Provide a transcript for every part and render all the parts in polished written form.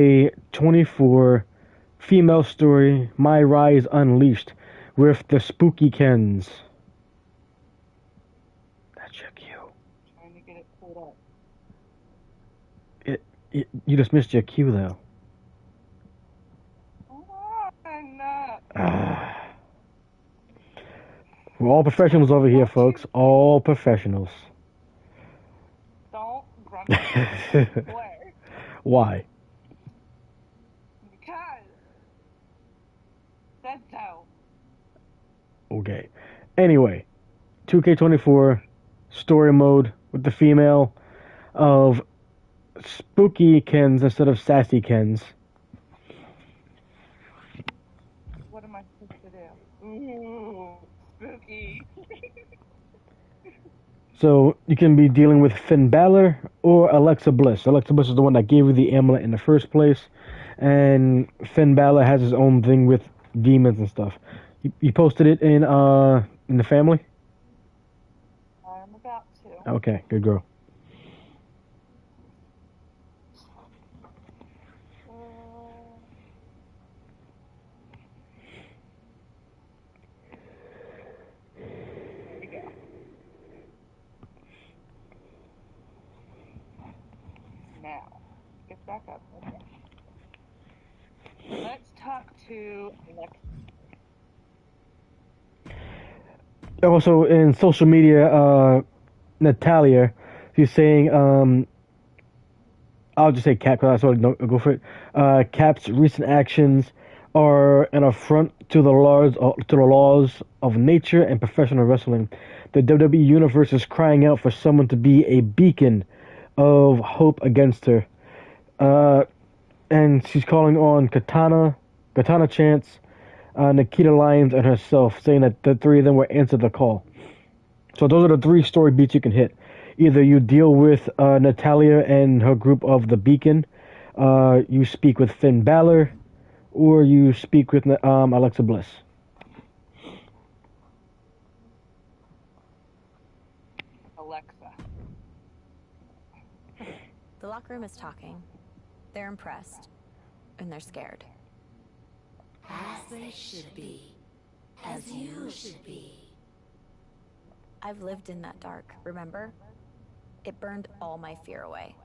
2K24 female story, My Rise Unleashed, with the Spooky Kenz. That's your cue. Trying to get it pulled up. You just missed your cue, though. We're all professionals over here, folks. All professionals. Don't grunt play. Why? Because said so. Okay. Anyway, 2K24 story mode with the female of Spooky Kenz instead of Sassy Kenz. What am I supposed to do? Ooh, spooky. So you can be dealing with Finn Balor or Alexa Bliss. Alexa Bliss is the one that gave you the amulet in the first place, and Finn Balor has his own thing with demons and stuff. You posted it in the family? I'm about to. Okay, good girl. There we go. Now, get back up. Okay. Let's talk to Alexa. Also, in social media, Natalia, she's saying, I'll just say Cap because I sort of go for it. Cap's recent actions are an affront to the laws of nature and professional wrestling. The WWE universe is crying out for someone to be a beacon of hope against her. And she's calling on Katana Chance, Nikita Lyons, and herself, saying that the three of them will answer the call. So those are the three story beats you can hit. Either you deal with Natalia and her group of the Beacon, you speak with Finn Balor, or you speak with Alexa Bliss. Alexa. The locker room is talking. They're impressed. And they're scared. As they should be. As you should be. I've lived in that dark, remember? It burned all my fear away.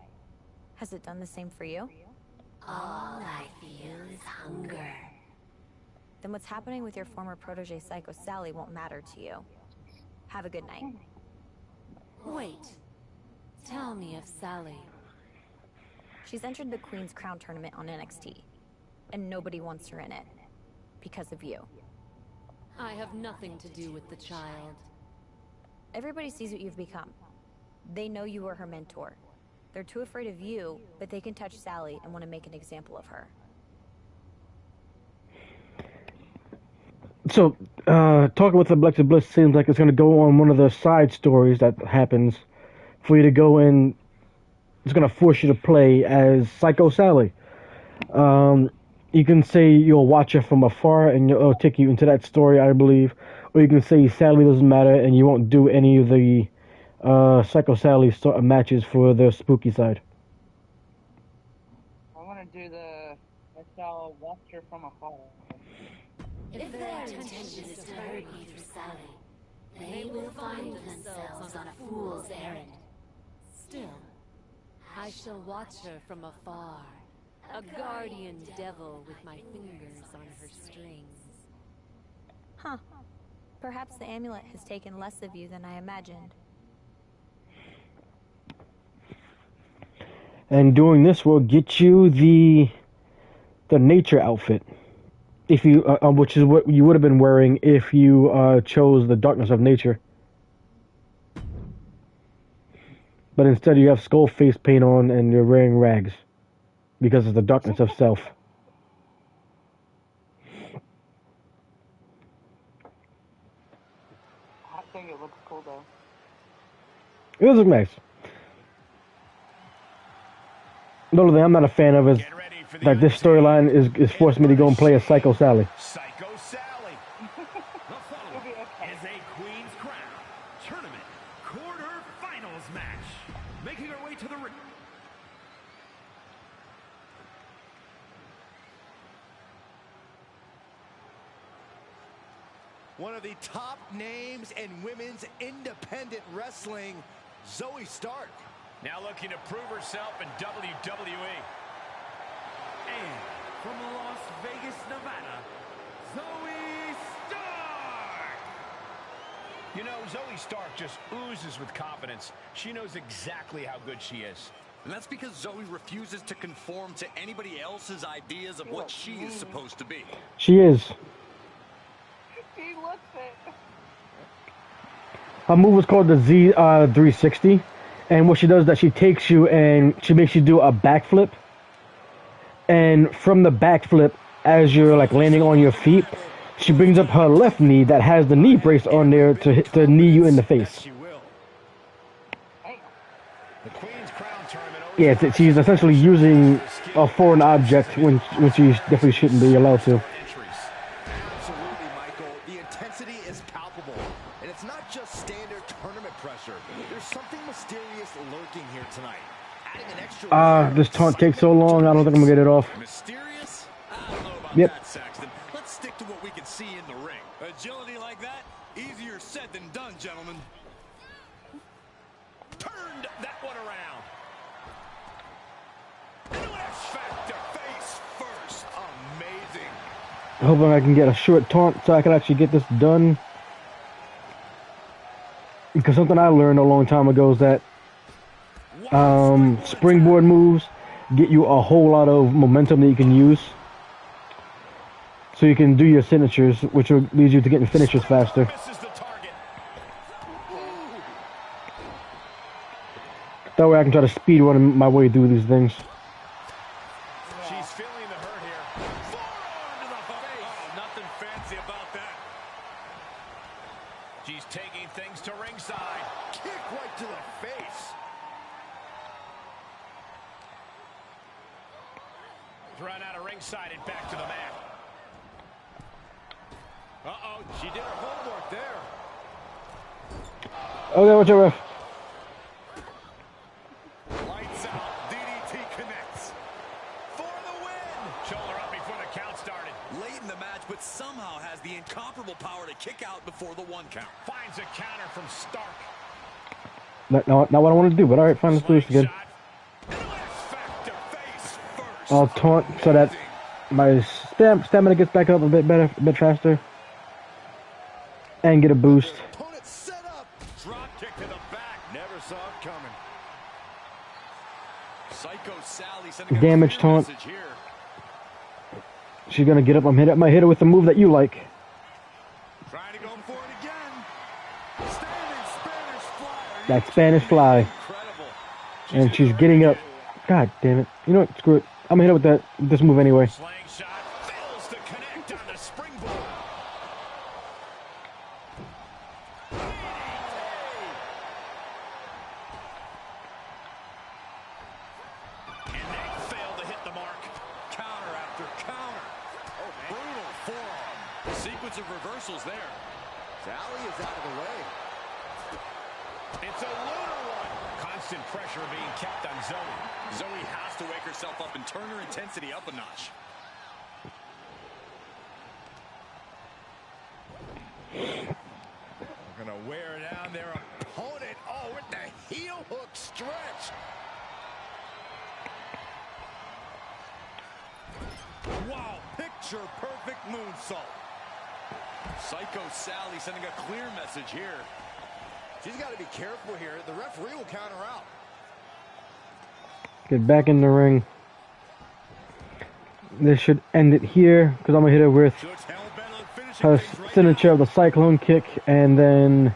Has it done the same for you? All I feel is hunger. Then what's happening with your former protege Psycho Sally won't matter to you. Have a good night. Wait. Tell me of Sally. She's entered the Queen's Crown tournament on NXT. And nobody wants her in it. Because of you. I have nothing to do with the child. Everybody sees what you've become. They know you were her mentor. They're too afraid of you, but they can touch Sally and want to make an example of her. So, talking with Alexa Bliss seems like it's going to go on one of the side stories that happens for you to go in. It's going to force you to play as Psycho Sally. You can say you'll watch her from afar and it'll take you into that story, I believe. Or you can say Sally doesn't matter and you won't do any of the Psycho Sally sort of matches for the spooky side. I want to do the I shall watch her from afar. If their intention is to hurt me through Sally, they will find themselves on a fool's errand. Still, I shall watch her from afar, a guardian devil with my fingers on her strings. Huh. Perhaps the amulet has taken less of you than I imagined. And doing this will get you the nature outfit, if you which is what you would have been wearing if you chose the darkness of nature. But instead you have skull face paint on and you're wearing rags because of the darkness of self. I think it looks cool though. It does look nice. The only thing I'm not a fan of is that this storyline is forcing me to go and play as Psycho Sally. Psycho Sally. The following is a Queen's Crown Tournament quarterfinals match. Making her way to the ring. one of the top names in women's independent wrestling, Zoe Stark. Now looking to prove herself in WWE. And from Las Vegas, Nevada, Zoe Stark! You know, Zoe Stark just oozes with confidence. She knows exactly how good she is. And that's because Zoe refuses to conform to anybody else's ideas of what she is supposed to be. She is. He looks it. Her move was called the Z 360, and what she does is that she takes you and she makes you do a backflip. And from the backflip, as you're like landing on your feet, she brings up her left knee that has the knee brace on there to knee you in the face. Yeah, she's essentially using a foreign object when she definitely shouldn't be allowed to. Absolutely, Michael. The intensity is palpable. And it's not just standard tournament pressure. There's something mysterious lurking here tonight. Adding an extra This taunt takes so long, I don't think I'm gonna get it off. Mysterious? I don't know about Yep. that, Saxton. Let's stick to what we can see in the ring. Agility like that? Easier said than done, gentlemen. turned that one around. X-Factor face first. Amazing. Hoping I can get a short taunt so I can actually get this done. Because something I learned a long time ago is that springboard moves get you a whole lot of momentum that you can use. So you can do your signatures, which will lead you to getting finishers faster. That way I can try to speed run my way through these things. She's feeling the hurt here. Forearm to the face. Oh, nothing fancy about that. She's taking things to ringside. Kick right to the face. Run out of ringside and back to the mat. Uh-oh, she did her homework there. Okay, watch out, ref. Lights out, DDT connects. For the win! Shoulder up before the count started. Late in the match, but somehow has the incomparable power to kick out before the 1 count. Finds a counter from Stark. Not what I want to do, but alright, fine, let's do this again. X-Factor face first. I'll taunt so that my stamina gets back up a bit better, a bit faster. And get a boost. Opponent set up. Drop kick to the back. Never saw it coming. Psycho Sally sending a Damage clear taunt. message here. She's gonna get up. I might hit her with the move that you like. Trying to go for it again. Standing Spanish fly. That Spanish fly. Incredible. And she's getting up. God damn it. You know what? Screw it. I'm gonna hit her with this move anyway. Slingshot fails to connect on the springboard. And they fail to hit the mark. Counter after counter. Oh, brutal forearm. A sequence of reversals there. Sally is out of the way. It's a lunar one. Constant pressure being kept on Zoe. Zoe has to wake herself up and turn her intensity up a notch. We're gonna wear down their opponent. Oh, with the heel hook stretch. Wow, picture perfect moonsault. Psycho Sally sending a clear message here. She's got to be careful here. The referee will count her out. Get back in the ring. This should end it here because I'm gonna hit her with She looks hell-bent on finishing her things right signature of the cyclone kick, and then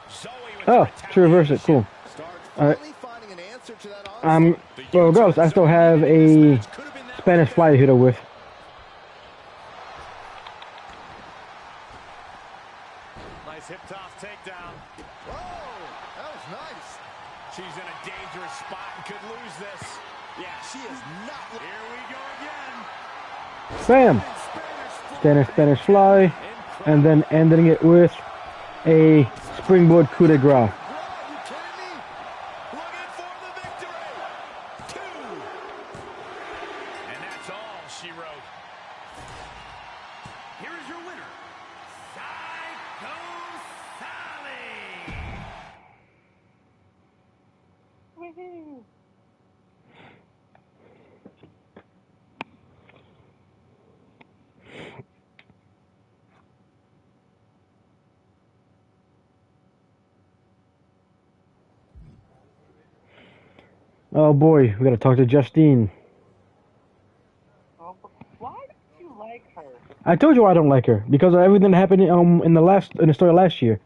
Zoe with to reverse it. Cool. Stark Alright. finally finding an answer to that onslaught. Well, regardless, I still have a Spanish fly to hit her with. Nice hip toss takedown. Whoa, that was nice. She's in a dangerous spot and could lose this. Yeah, she is not. Here we go again. Bam! Spanish fly, and then ending it with a springboard coup de grace. Are you kidding me? Looking for the victory. 2. And that's all she wrote. Here is your winner, Psycho Sally! Woohoo. Oh boy, we gotta talk to Justine. Oh, but why don't you like her? I told you I don't like her because of everything that happened in the story last year.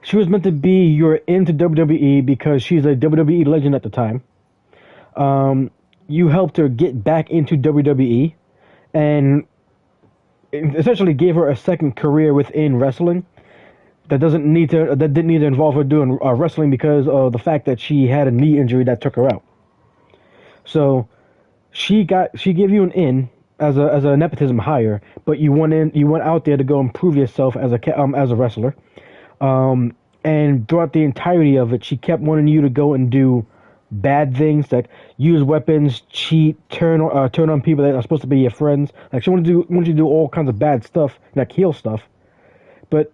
She was meant to be your into WWE because she's a WWE legend at the time. You helped her get back into WWE and essentially gave her a second career within wrestling. That didn't need to involve her doing wrestling because of the fact that she had a knee injury that took her out. So she gave you an in as a nepotism hire, but you went out there to go and prove yourself as a wrestler. And throughout the entirety of it, she kept wanting you to go and do bad things, like use weapons, cheat, turn on people that are supposed to be your friends. Like she wanted you to do all kinds of bad stuff, like heel stuff. But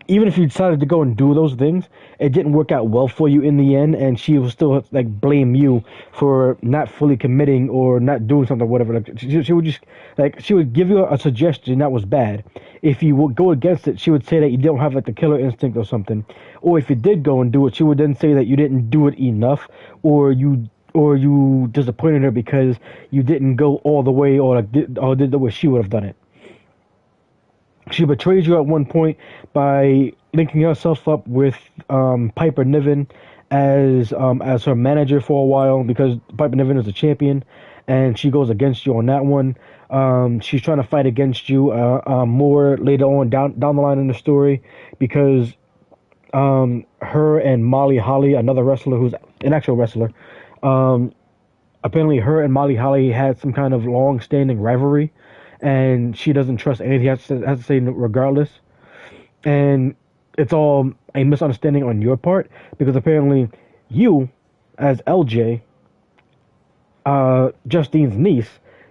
even if you decided to go and do those things, it didn't work out well for you in the end, and she will still like blame you for not fully committing or not doing something, or whatever. Like she would just she would give you a suggestion that was bad. If you would go against it, she would say that you don't have like the killer instinct or something. Or if you did go and do it, she would then say that you didn't do it enough, or you disappointed her because you didn't go all the way, or did the way she would have done it. She betrayed you at one point by linking herself up with Piper Niven as her manager for a while because Piper Niven is a champion, and she goes against you on that one. She's trying to fight against you more later on down the line in the story because her and Molly Holly, another wrestler who's an actual wrestler, apparently her and Molly Holly had some kind of long-standing rivalry. And she doesn't trust anything he has to say regardless. And it's all a misunderstanding on your part because apparently you, as LJ, Justine's niece,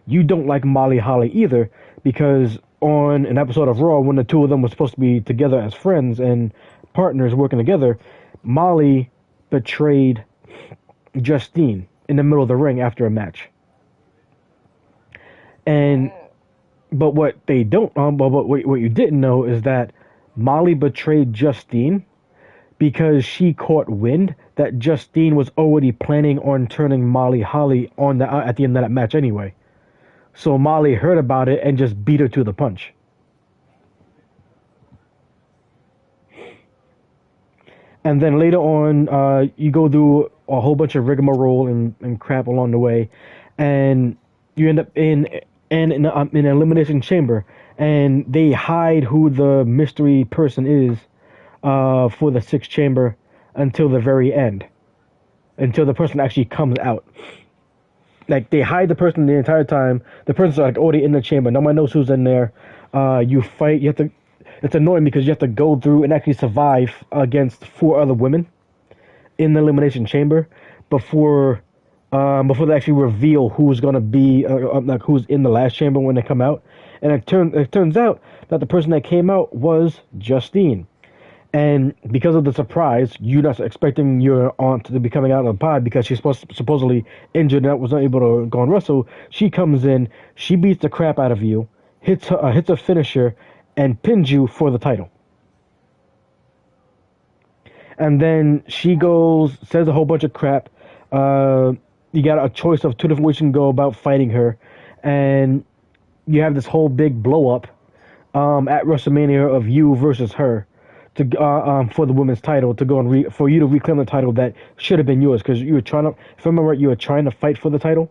you don't like Molly Holly either because on an episode of Raw when the two of them were supposed to be together as friends and partners working together, Molly betrayed Justine in the middle of the ring after a match. And but what they don't, but what you didn't know is that Molly betrayed Justine because she caught wind that Justine was already planning on turning Molly Holly on at the end of that match anyway. So Molly heard about it and just beat her to the punch. And then later on, you go through a whole bunch of rigmarole and crap along the way, and you end up in an elimination chamber, and they hide who the mystery person is for the sixth chamber until the very end, until the person actually comes out. Like they hide the person the entire time. The person's like already in the chamber. Nobody knows who's in there. You fight. You have to. It's annoying because you have to go through and actually survive against 4 other women in the elimination chamber before they actually reveal who's gonna be like who's in the last chamber when they come out. And it turns out that the person that came out was Justine. And because of the surprise, you're not expecting your aunt to be coming out of the pod because she's supposedly injured and was not able to go and wrestle. She comes in, she beats the crap out of you, hits a finisher, and pins you for the title. And then she goes, says a whole bunch of crap. You got a choice of 2 different ways you can go about fighting her, and you have this whole big blow up at WrestleMania of you versus her to for the women's title to go and for you to reclaim the title that should have been yours because you were trying to, if I remember right, you were trying to fight for the title,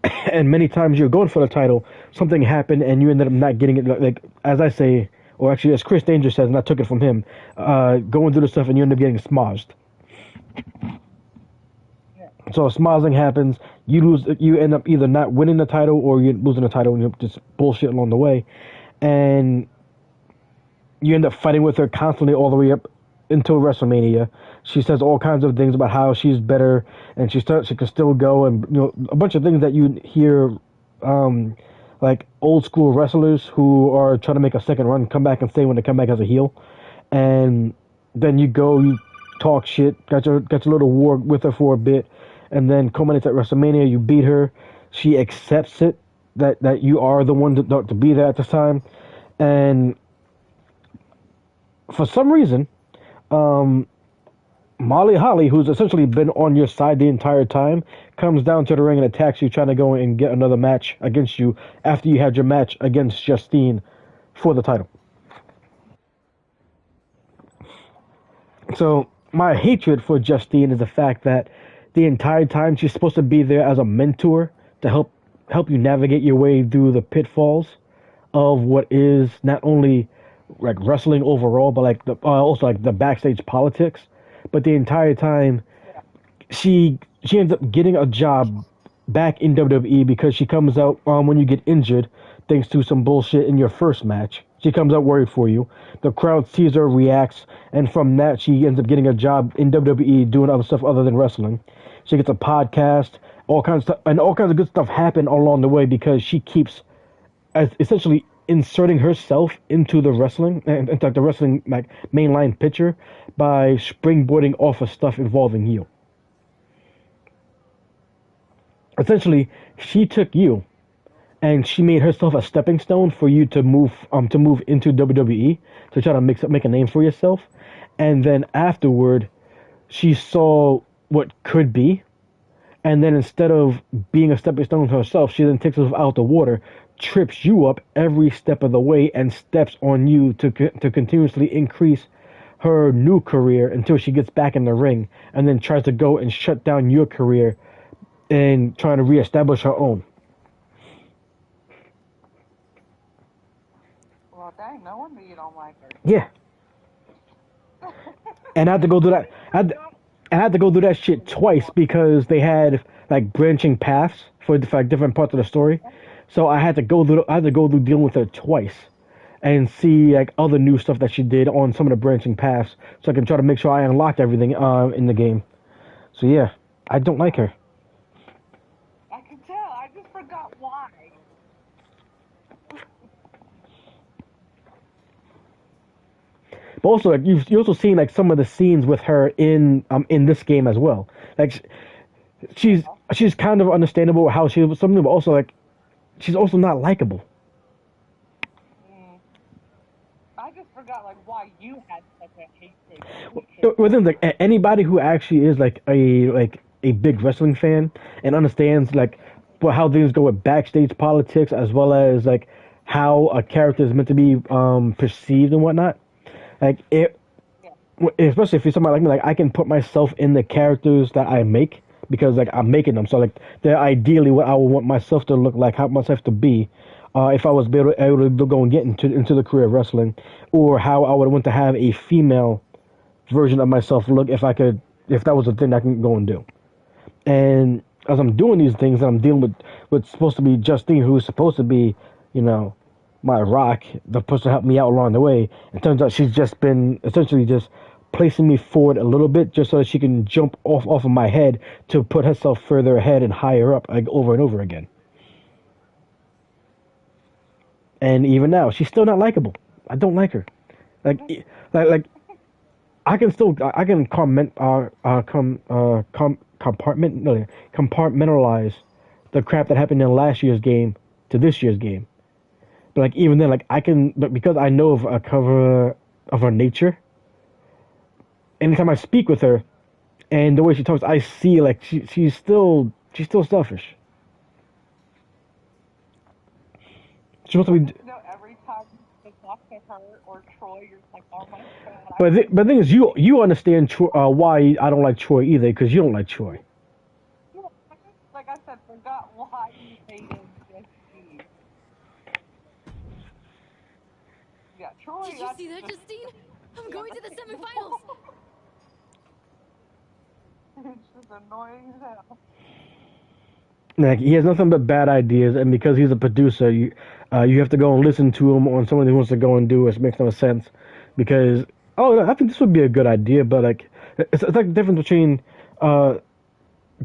and many times you're going for the title, something happened and you ended up not getting it. Like as I say, or actually as Chris Danger says, and I took it from him, going through the stuff and you end up getting smozed. So smozzing happens, you end up either not winning the title or you're losing the title and you're just bullshit along the way. And you end up fighting with her constantly all the way up until WrestleMania. She says all kinds of things about how she's better and she can still go, and a bunch of things that you hear like old school wrestlers who are trying to make a second run, come back and stay when they come back as a heel, and then you talk shit, got your little war with her for a bit, and then culminates at WrestleMania. You beat her, she accepts it that you are the one to be there at this time, and for some reason, Molly Holly, who's essentially been on your side the entire time, comes down to the ring and attacks you, trying to go and get another match against you after you had your match against Justine for the title. So my hatred for Justine is the fact that the entire time she's supposed to be there as a mentor to help you navigate your way through the pitfalls of what is not only like wrestling overall, but like also like the backstage politics. But the entire time, she ends up getting a job back in WWE because she comes out when you get injured, thanks to some bullshit in your first match. She comes out worried for you. The crowd sees her, reacts, and from that she ends up getting a job in WWE doing other stuff other than wrestling. She gets a podcast, all kinds of stuff, and all kinds of good stuff happen along the way because she keeps essentially inserting herself into the wrestling and into the wrestling like mainline picture by springboarding off of stuff involving you. Essentially, she took you and she made herself a stepping stone for you to move into WWE to try to make a name for yourself. And then afterward, she saw what could be, and then instead of being a stepping stone herself, she then takes herself out the water, trips you up every step of the way, and steps on you to continuously increase her new career until she gets back in the ring, and then tries to go and shut down your career and trying to reestablish her own. Well, dang, no wonder you don't like her. Yeah. And I had to go through that. I had to go through that shit twice because they had like branching paths for like different parts of the story. So I had to go through dealing with her twice, and see like other new stuff that she did on some of the branching paths, so I can try to make sure I unlocked everything in the game. So yeah, I don't like her. I can tell. I just forgot why. But also, like you also seen like some of the scenes with her in this game as well. Like she's kind of understandable how she was something, but also like she's also not likable. I just forgot like why you had such a hatred. Well, then, like anybody who actually is like a big wrestling fan and understands like how things go with backstage politics as well as like how a character is meant to be perceived and whatnot. Like especially if you're somebody like me, like I can put myself in the characters that I make because like I'm making them. So like they're ideally what I would want myself to look like, how myself to be, if I was able to go and get into the career of wrestling, or how I would want to have a female version of myself look if that was a thing I can go and do. And as I'm doing these things, I'm dealing with supposed to be Justine, who's supposed to be, my rock, the person to help me out along the way. It turns out she's just been essentially just placing me forward a little bit just so that she can jump off of my head to put herself further ahead and higher up, like over and over again. And even now, she's still not likable. I don't like her. Like I can compartmentalize the crap that happened in last year's game to this year's game. But like even then, like but because I know of a cover of her nature, anytime I speak with her and the way she talks, I see like she's still selfish. She's supposed to be. Every time you talk to her or Troy, you're like, oh my god. But the thing is, you understand why I don't like Troy either, because you don't like Troy. Like I said, forgot why you hated Justine. Yeah, Troy. Did you see that, Justine? I'm going to the semifinals. It's just annoying as hell. Like he has nothing but bad ideas, and because he's a producer, you have to go and listen to him on something he wants to go and do, which makes no sense. Because I think this would be a good idea, but like it's like the difference between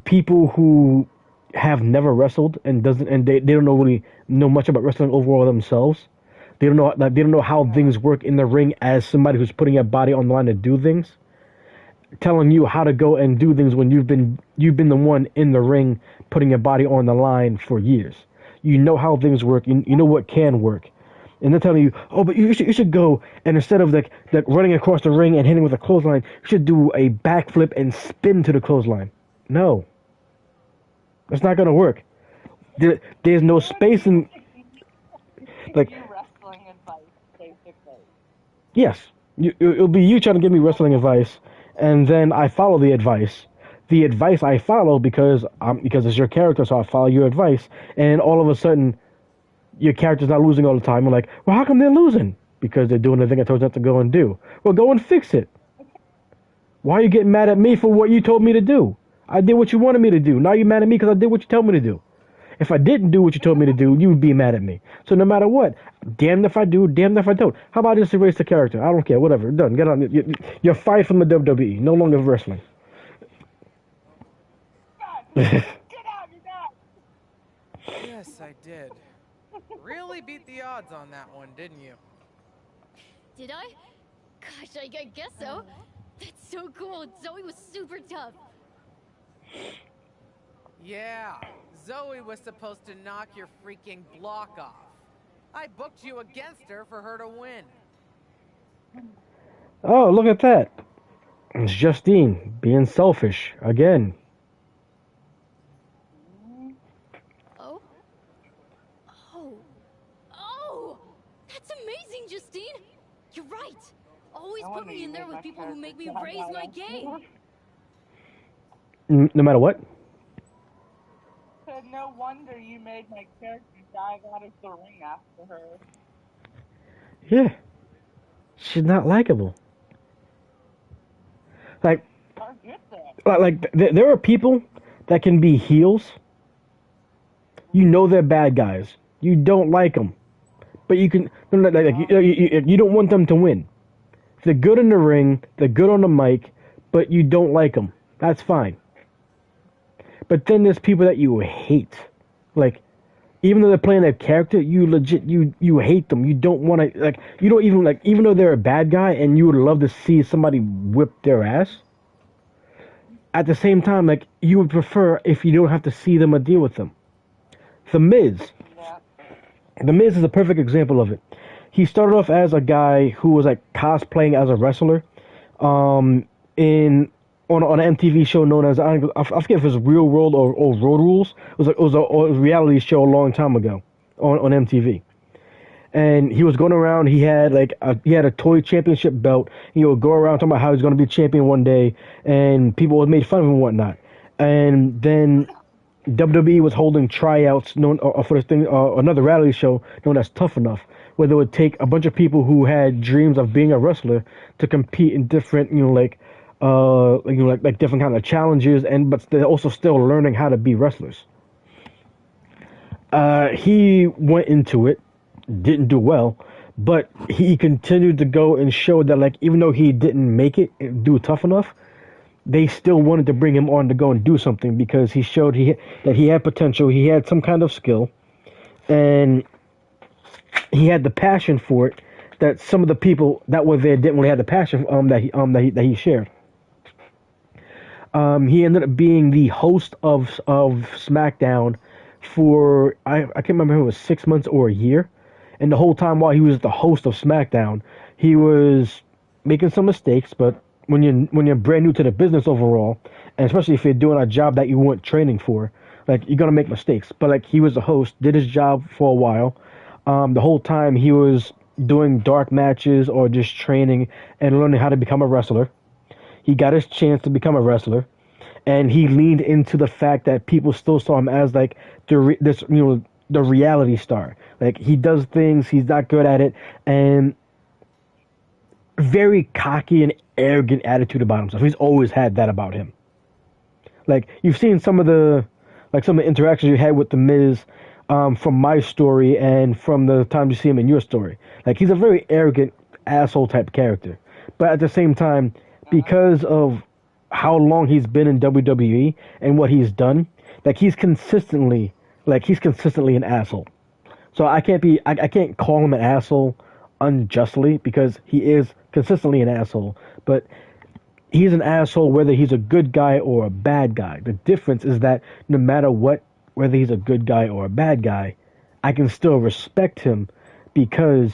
people who have never wrestled and doesn't and they don't know really know much about wrestling overall themselves. They don't know how things work in the ring as somebody who's putting a body on the line to do things. Telling you how to go and do things when you've been the one in the ring putting your body on the line for years. You know how things work. You know what can work. And they're telling you, oh, but you should go, and instead of like running across the ring and hitting with a clothesline, you should do a backflip and spin to the clothesline. No, that's not gonna work. There's no space in like. You wrestling advice, basically. Yes, it'll be you trying to give me wrestling advice, and then I follow the advice. The advice I follow because it's your character, so I follow your advice, and all of a sudden, your character's not losing all the time. I'm like, well, how come they're losing? Because they're doing the thing I told them to go and do. Well, go and fix it. Why are you getting mad at me for what you told me to do? I did what you wanted me to do. Now you're mad at me because I did what you told me to do. If I didn't do what you told me to do, you would be mad at me. So no matter what, damned if I do, damned if I don't. How about I just erase the character? I don't care. Whatever. Done. Get on. You're fired from the WWE. No longer wrestling. Get out, you're not. Yes, I did. Really beat the odds on that one, didn't you? Did I? Gosh, I guess so. That's so cool. Zoe was super tough. Yeah, Zoe was supposed to knock your freaking block off. I booked you against her for her to win. Oh, look at that. It's Justine being selfish again. Oh? Oh! That's amazing, Justine! You're right! Always put me in there with people who make me raise my game! No matter what? Said no wonder you made my character dive out of the ring after her. Yeah. She's not likable. Like, I get that. there are people that can be heels. You know they're bad guys. You don't like them. But you can, you don't want them to win. They're good in the ring, they're good on the mic, but you don't like them. That's fine. But then there's people that you hate. Like, even though they're playing their character, you legit, you hate them. You don't want to, like, you don't even, like, even though they're a bad guy and you would love to see somebody whip their ass, at the same time, like, you would prefer if you don't have to see them or deal with them. The Miz. Yeah. The Miz is a perfect example of it. He started off as a guy who was, like, cosplaying as a wrestler, on an MTV show known as, I forget if it was Real World or Road Rules. It was a reality show a long time ago on MTV. And he was going around. He had a toy championship belt. He would go around talking about how he's going to be champion one day, and people would make fun of him and whatnot. And then WWE was holding tryouts for this thing, another reality show known as Tough Enough, where they would take a bunch of people who had dreams of being a wrestler to compete in different, different kind of challenges, but they're also still learning how to be wrestlers. He went into it, didn't do well, but he continued to go and show that, like, even though he didn't make it do Tough Enough, they still wanted to bring him on to go and do something because he showed that he had potential, he had some kind of skill, and he had the passion for it that some of the people that were there didn't really have the passion that he shared. He ended up being the host of SmackDown for I can't remember if it was 6 months or a year, and the whole time while he was the host of SmackDown, he was making some mistakes. But when you're brand new to the business overall, and especially if you're doing a job that you weren't training for, like, you're gonna make mistakes. But like, he was a host, did his job for a while. The whole time he was doing dark matches or just training and learning how to become a wrestler. He got his chance to become a wrestler, and he leaned into the fact that people still saw him as, like, the reality star. Like, he does things, he's not good at it, and very cocky and arrogant attitude about himself. He's always had that about him. Like, you've seen some of the interactions you had with The Miz from my story and from the time you see him in your story. Like, he's a very arrogant asshole type character. But at the same time, because of how long he's been in WWE and what he's done, Like he's consistently an asshole. So I can't call him an asshole unjustly because he is consistently an asshole. But he's an asshole whether he's a good guy or a bad guy. The difference is that no matter what, whether he's a good guy or a bad guy, I can still respect him because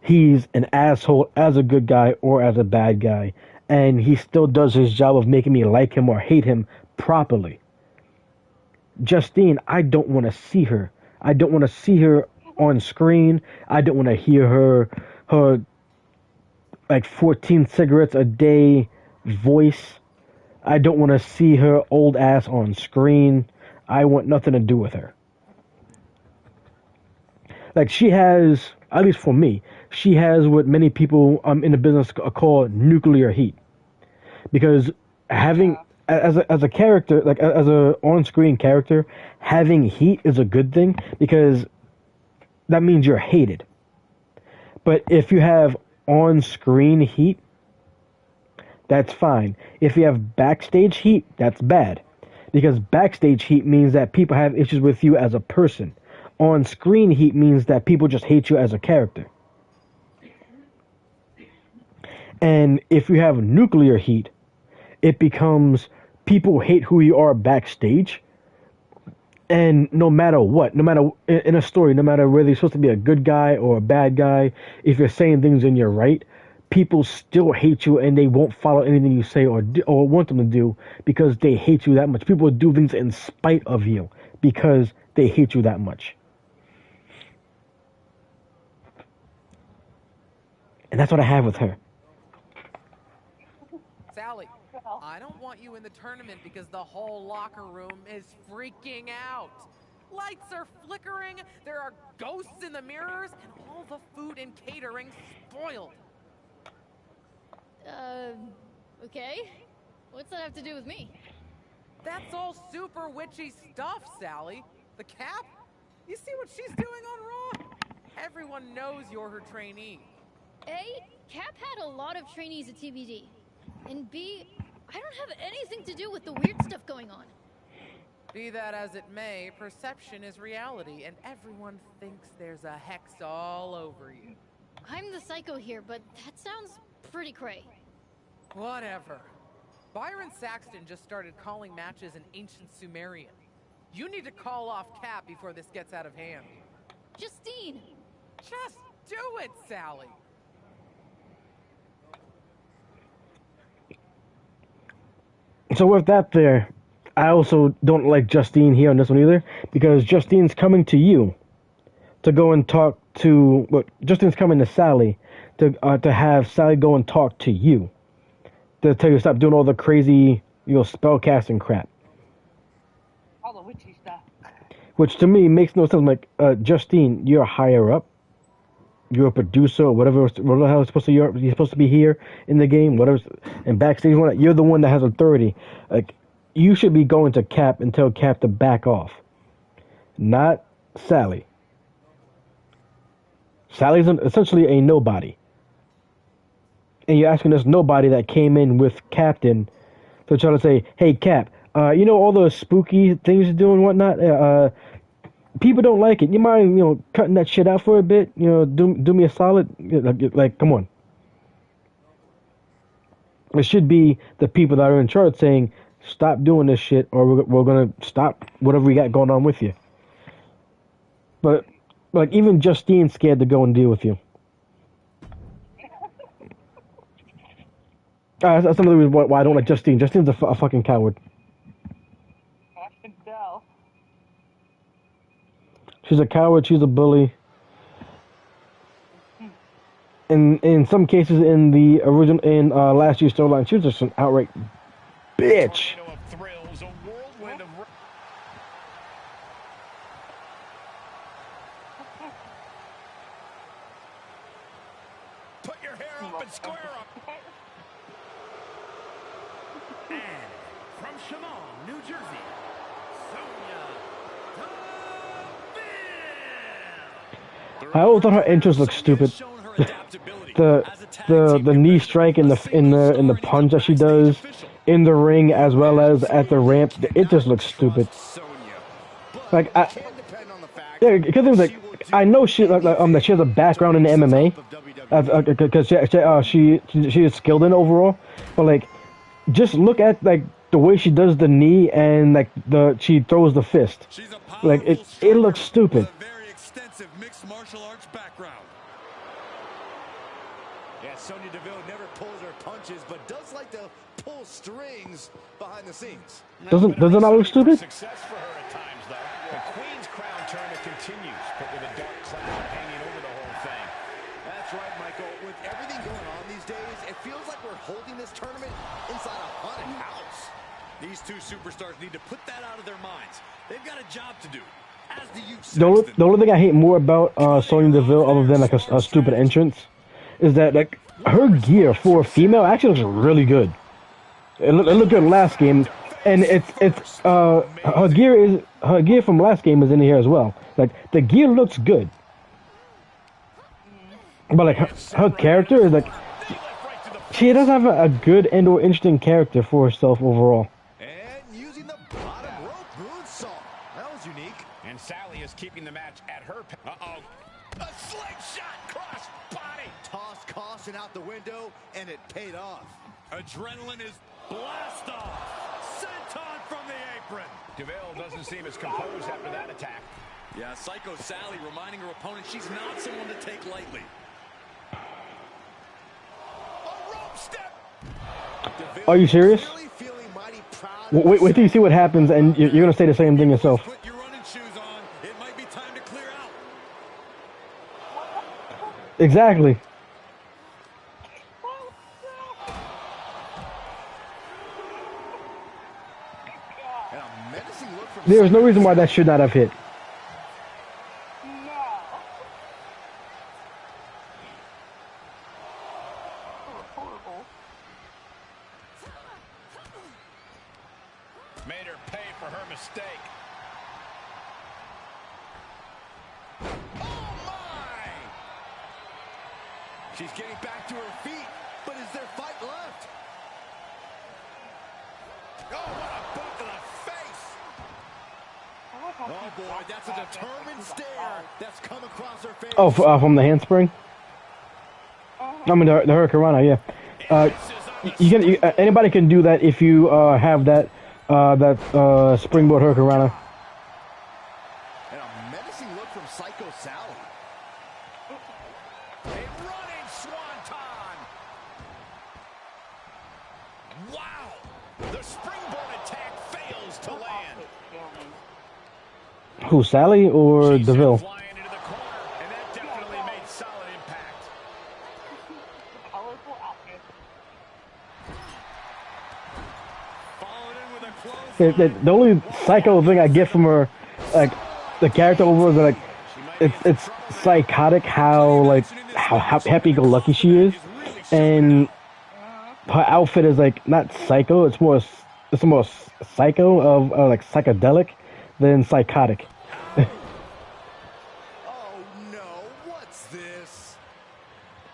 he's an asshole as a good guy or as a bad guy. And he still does his job of making me like him or hate him properly. Justine, I don't want to see her. I don't want to see her on screen. I don't want to hear her like 14 cigarettes a day voice. I don't want to see her old ass on screen. I want nothing to do with her. Like she has, at least for me, she has what many people in the business call nuclear heat. Because having as a character, like as a on-screen character, having heat is a good thing because that means you're hated. But if you have on-screen heat, that's fine. If you have backstage heat, that's bad. Because backstage heat means that people have issues with you as a person. On-screen heat means that people just hate you as a character. And if you have nuclear heat, it becomes people hate who you are backstage. And no matter what, no matter in a story, no matter whether you're supposed to be a good guy or a bad guy, if you're saying things and you're right, people still hate you and they won't follow anything you say or want them to do because they hate you that much. People do things in spite of you because they hate you that much. And that's what I have with her. Sally, I don't want you in the tournament because the whole locker room is freaking out. Lights are flickering, there are ghosts in the mirrors, and all the food and catering spoiled. Okay. What's that have to do with me? That's all super witchy stuff, Sally. The Cap? You see what she's doing on Raw? Everyone knows you're her trainee. A, Cap had a lot of trainees at TBD. And B, I don't have anything to do with the weird stuff going on. Be that as it may, perception is reality, and everyone thinks there's a hex all over you. I'm the psycho here, but that sounds pretty cray. Whatever. Byron Saxton just started calling matches in ancient Sumerian. You need to call off Cap before this gets out of hand. Justine! Just do it, Sally! So with that there, I also don't like Justine here on this one either, because Justine's coming to you to go and talk to, well, Justine's coming to Sally to have Sally go and talk to you to tell you to stop doing all the crazy, spell casting crap. All the witchy stuff. Which to me makes no sense. Like, Justine, you're higher up. You're a producer or whatever the hell you're supposed to be here in the game, whatever, and backstage, you're the one that has authority. Like, you should be going to Cap and tell Cap to back off. Not Sally. Sally's essentially a nobody. And you're asking this nobody that came in with Captain to try to say, hey, Cap, all those spooky things you do and whatnot? People don't like it. You mind, cutting that shit out for a bit? Do me a solid? Like, come on. It should be the people that are in charge saying, stop doing this shit, or we're going to stop whatever we got going on with you. But, like, even Justine's scared to go and deal with you. That's another reason why I don't like Justine. Justine's a fucking coward. I can tell. She's a coward. She's a bully. In some cases, in the original, in last year's storyline, she was just an outright bitch. Put your hair up and square up. And from Chemung, New Jersey, I always thought her entrance looked stupid. the knee strike in the punch that she does in the ring as well as at the ramp, it just looks stupid. Like, It can depend on the fact yeah, because it was like, she will do I know she that she has a background in MMA, because she is skilled in it overall. But like, just look at like the way she does the knee and like she throws the fist. She's a Like powerful it striker looks stupid. with a very extensive mixed martial arts background. Yeah, Sonya Deville never pulls her punches, but does like to pull strings behind the scenes. Does it not look stupid? Success for her at times, though. The Queen's Crown tournament continues, but with a dark cloud hanging over the whole thing. That's right, Michael. With everything going on these days, it feels like we're holding this tournament inside a haunted house. These two superstars need to put that out of their minds. They've got a job to do. As do you, The only thing I hate more about Sonya Deville, other than like a stupid entrance, is that like her gear for a female actually looks really good. It looked good last game, and her gear from last game is in here as well. Like the gear looks good, but like her character is like she doesn't have a good and or interesting character for herself overall. And using the bottom rope moonsault. That was unique. And Sally is keeping the match at her. Uh-oh. A slingshot cross body. Tossed caution out the window, and it paid off. Adrenaline is blast off. Senton from the apron. DeVille doesn't seem as composed after that attack. Yeah, Psycho Sally reminding her opponent she's not someone to take lightly. A rope step. Are you serious? Really feeling mighty proud. Wait till you see what happens, and you're gonna say the same thing yourself. Put your running shoes on. It might be time to clear out. Exactly. And a menacing look from There is no reason why that should not have hit. Made her pay for her mistake. Oh my! She's getting back to her feet, but is there fight left? Oh, what a boot to the face! Oh boy, that's a determined stare that's come across her face. Oh, from the handspring. I mean the Hurricanrana, yeah. Anybody can do that if you have that springboard Hurricanrana. And a menacing look from Psycho Sally. A running swanton. Wow! The springboard attack fails to land. Who, Sally or She DeVille? sent flying into the corner, and that definitely made solid impact. Colorful outfit. Followed in with a close. The only psycho thing I get from her, like the character overall, is like it's psychotic how happy-go-lucky she is, and her outfit is like not psycho. It's more psycho of like psychedelic than psychotic. Oh no, what's this?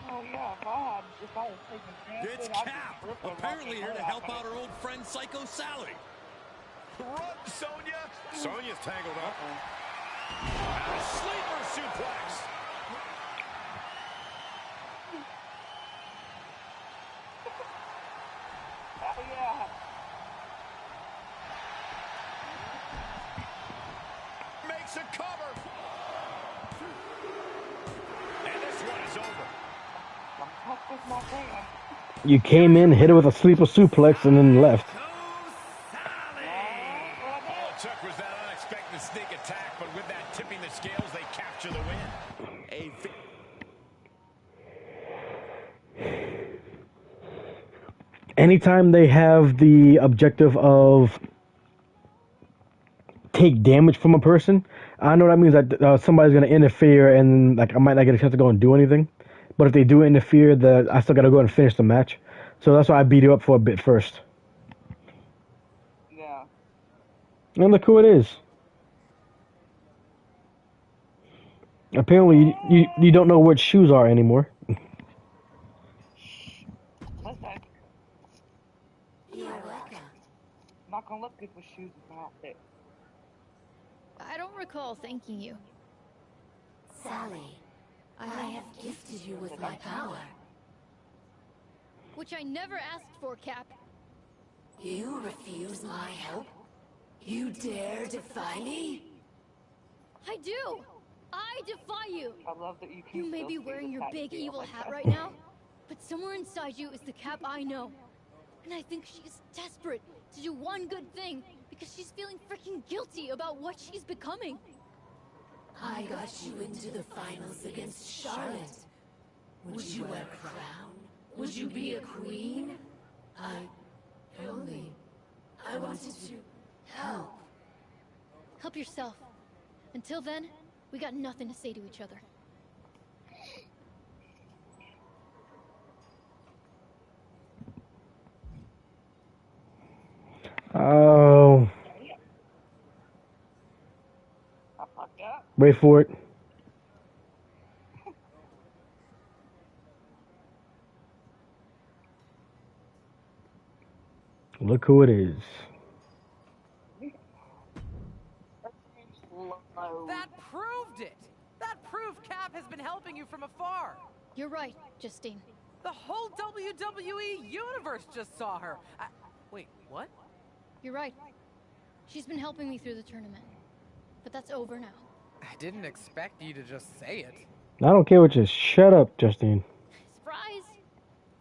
Oh yeah, God, if I was taking It's chances, I'd Cap, be ripping apparently here to off help out her old friend Psycho Sally. Run, Sonya! Sonya's tangled up. A sleeper suplex. Oh yeah. Makes a cover. And this one is over. I'm tough with my fan. You came in, hit her with a sleeper suplex, and then left. All it took was that unexpected sneak attack, but with that tipping the scales, they capture the win. Anytime they have the objective of take damage from a person, I know that means that somebody's going to interfere, and like I might not get a chance to go and do anything. But if they do interfere, I still got to go and finish the match. So that's why I beat you up for a bit first. Yeah. And look who it is. Apparently, you don't know what shoes are anymore. Listen, You're welcome. I'm not gonna look good with shoes and outfit. I don't recall thanking you. Sally, I have gifted you with my power. Which I never asked for, Cap. You refuse my help? You dare defy me? I do! I defy you! I love that you can You may still be see wearing the your big tattoo on evil my hat chest. right now, but somewhere inside you is the Cap I know. And I think she's desperate to do one good thing because she's feeling freaking guilty about what she's becoming. I got you into the finals against Charlotte. Would you wear a crown? Would you be a queen? I wanted to help. Help yourself. Until then, we got nothing to say to each other. Oh, I fucked up. wait for it. Look who it is. That proved it! That proved Cap has been helping you from afar! You're right, Justine. The whole WWE universe just saw her. Wait, what? You're right. She's been helping me through the tournament. But that's over now. I didn't expect you to just say it. I don't care what you. Shut up, Justine. Surprise!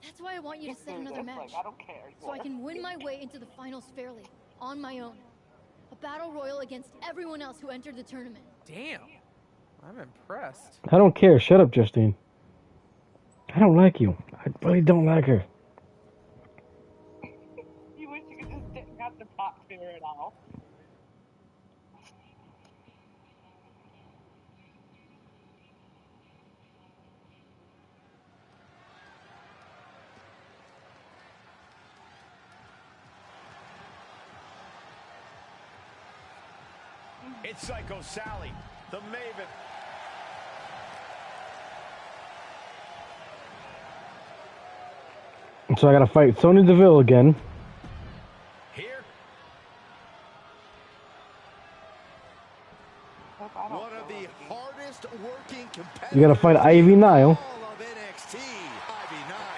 That's why I want you to set another Like, match. I don't care. So I can win my way into the finals fairly, on my own. A battle royal against everyone else who entered the tournament. Damn. I'm impressed. I don't care. Shut up, Justine. I don't like you. I really don't like her. You wish you could just didn't have to talk to her at all. It's Psycho Sally, the Maven. So I gotta fight Sonya Deville again. Here, One of the hardest working competitors. You gotta fight Ivy Nile. All of NXT, Ivy Nile.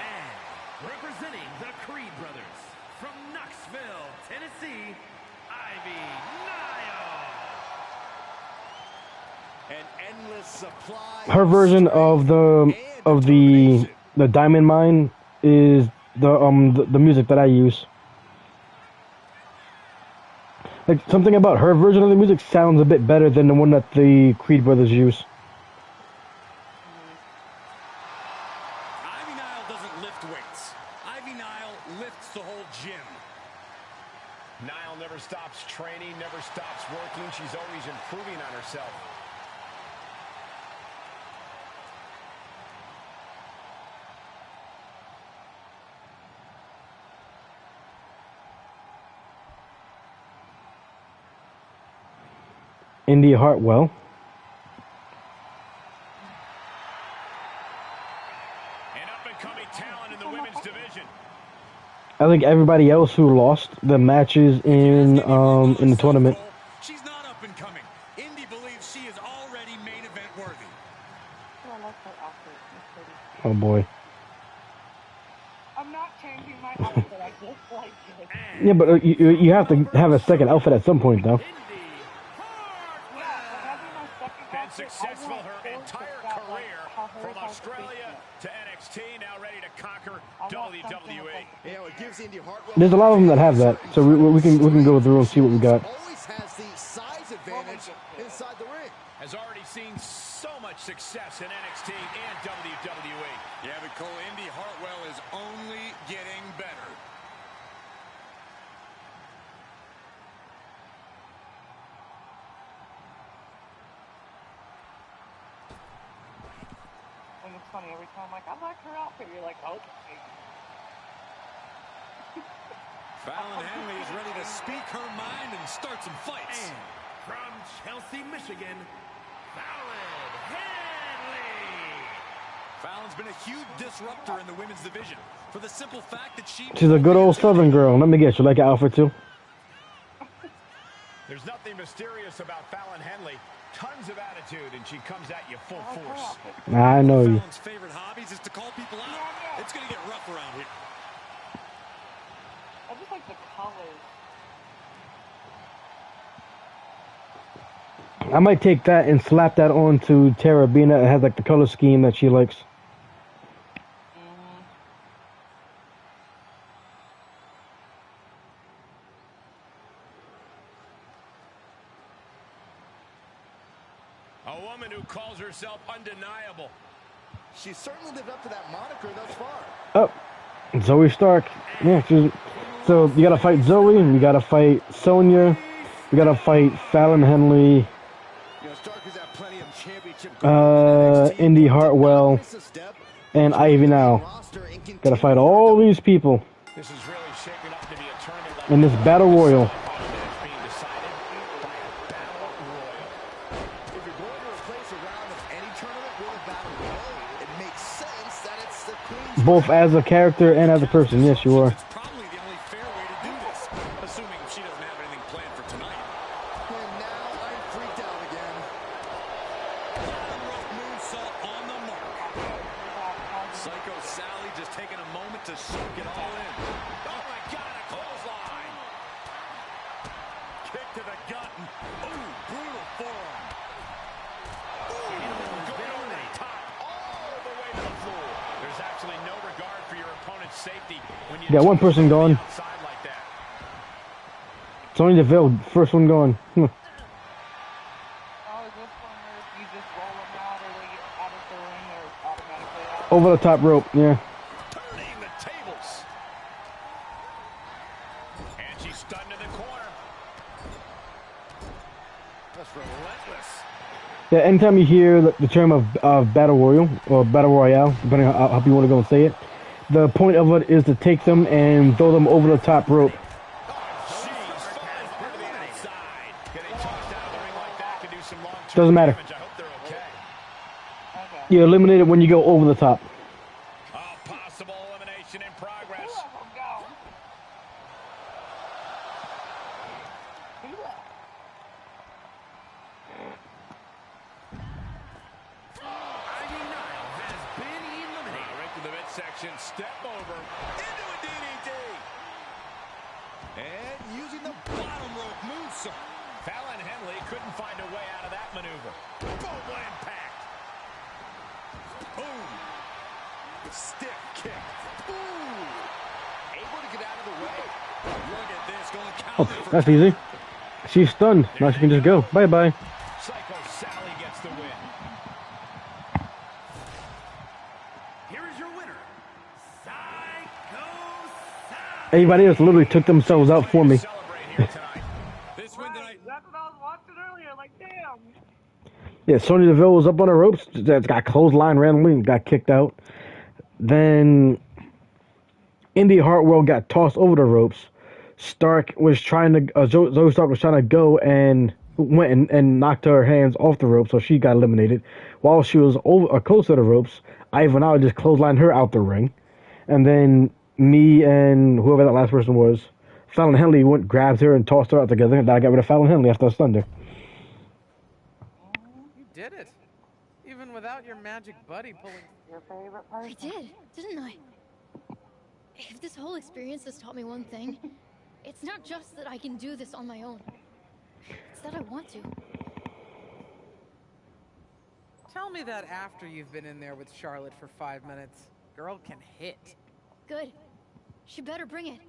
representing the Creed brothers from Knoxville, Tennessee, Ivy Nile. An endless supply. Her version of the Diamond Mine is the music that I use. Like, something about her version of the music sounds a bit better than the one that the Creed brothers use. Ivy Nile doesn't lift weights. Ivy Nile lifts the whole gym. Nile never stops training, never stops working. She's always improving on herself. Indy Hartwell. An up-and-coming talent in the women's division. I think everybody else who lost the matches in the tournament. She's not up and coming. Indy believes she is already main event worthy. Oh, I like her outfit. It's pretty. Oh boy. I'm not changing my outfit. I just like it. Yeah, but you have to have a second outfit at some point, though. Been successful her entire career from Australia to NXT, now ready to conquer WWE. Yeah, it gives Indy Hartwell. There's a lot of them that have that, so we can go through and see what we got. Always has the size advantage inside the ring. Has already seen so much success in NXT and WWE. Yeah, but Cole, Indy Hartwell is only getting better. And it's funny, every time I'm like, I like her outfit, you're like, okay. Fallon Henley is ready to speak her mind and start some fights. And from Chelsea, Michigan, Fallon Henley. Fallon's been a huge disruptor in the women's division for the simple fact that She's a good old Southern girl. Let me guess, you like her outfit too? There's nothing mysterious about Fallon Henley. Tons of attitude, and she comes at you full force. I know you. Fallon's favorite hobbies is to call people out. It's going to get rough around here. I just like the colors. I might take that and slap that onto Tara, being that it has like the color scheme that she likes. A woman who calls herself undeniable. She certainly lived up to that moniker thus far. Oh, Zoe Stark. Yeah, so you gotta fight Zoe, and you gotta fight Sonya, you gotta fight Fallon Henley, Indy Hartwell, and Ivy now. Gotta fight all these people This is really shaping up to be a tournament in this battle royal. Both as a character and as a person, yes, you are. It's probably the only fair way to do this, assuming she doesn't have anything planned for tonight. And now I'm freaked out again. Bottom rope moonsault on the mark. Psycho Sally just taking a moment to soak it all in. Oh my God, a clothesline! Kick to the gut. Ooh, brutal forearm. Ooh, going over the top, all the way to the floor. There's actually no regard for your opponent's safety when you Got one person gone. outside like that. Sonya Deville, first one going. Oh, is this one where you just roll them out or they get out of the ring or automatically out? Over the top rope, yeah. Turning the tables. And she's stunned in the corner. That's relentless. Yeah, anytime you hear the term of battle royal or battle royale, depending on how you want to go and say it, the point of it is to take them and throw them over the top rope. Doesn't matter. You're eliminated when you go over the top. Possible elimination in progress. Right to the midsection, step over into a DDT. And using the bottom rope moonsault. Fallon Henley couldn't find a way out of that maneuver. Boom, what impact. Boom. Stiff kick. Ooh. Able to get out of the way. Look at this, going counter Oh, that's easy. She's stunned. Now she can just go. Bye-bye. Psycho Sally gets the win. Here is your winner, Psycho Sally. Everybody else literally took themselves out for me. This win tonight. That's what I was watching earlier, like, damn. Yeah, Sonya Deville was up on the ropes. That got clothesline randomly and got kicked out. Then Indy Hartwell got tossed over the ropes. Stark was trying to Zoe Stark was trying to go and went and knocked her hands off the rope, so she got eliminated. While she was close to the ropes, Ivan Out just clotheslined her out the ring, and then me and whoever that last person was, Fallon Henley went, grabbed her, and tossed her out together. And I got rid of Fallon Henley after I stunned her. You did it. Even without your magic buddy pulling Your favorite I person. did, didn't I? If this whole experience has taught me one thing, it's not just that I can do this on my own. It's that I want to. Tell me that after you've been in there with Charlotte for 5 minutes. Girl can hit. Good. She better bring it.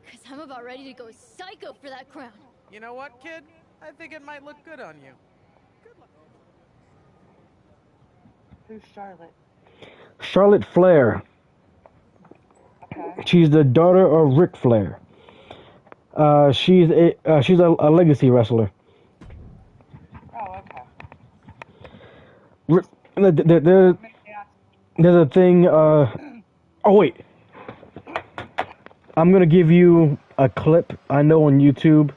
Because I'm about ready to go psycho for that crown. You know what, kid? I think it might look good on you. Who's Charlotte? Charlotte Flair. Okay. She's the daughter of Ric Flair. She's a legacy wrestler. Oh, okay. There's a thing. Oh wait, I'm gonna give you a clip I know on YouTube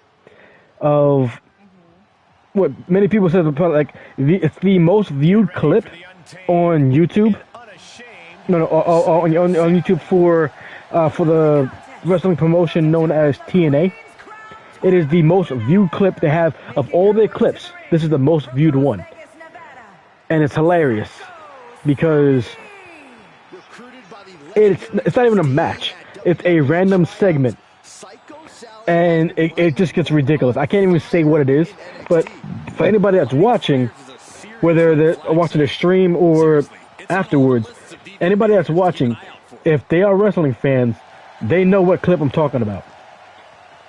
of what many people say like it's the most viewed clip on YouTube. No, on YouTube for the wrestling promotion known as TNA. It is the most viewed clip they have of all their clips. This is the most viewed one. And it's hilarious because it's not even a match. It's a random segment. And it just gets ridiculous. I can't even say what it is, but for anybody that's watching, whether they're watching the stream or afterwards, anybody that's watching, if they are wrestling fans, they know what clip I'm talking about.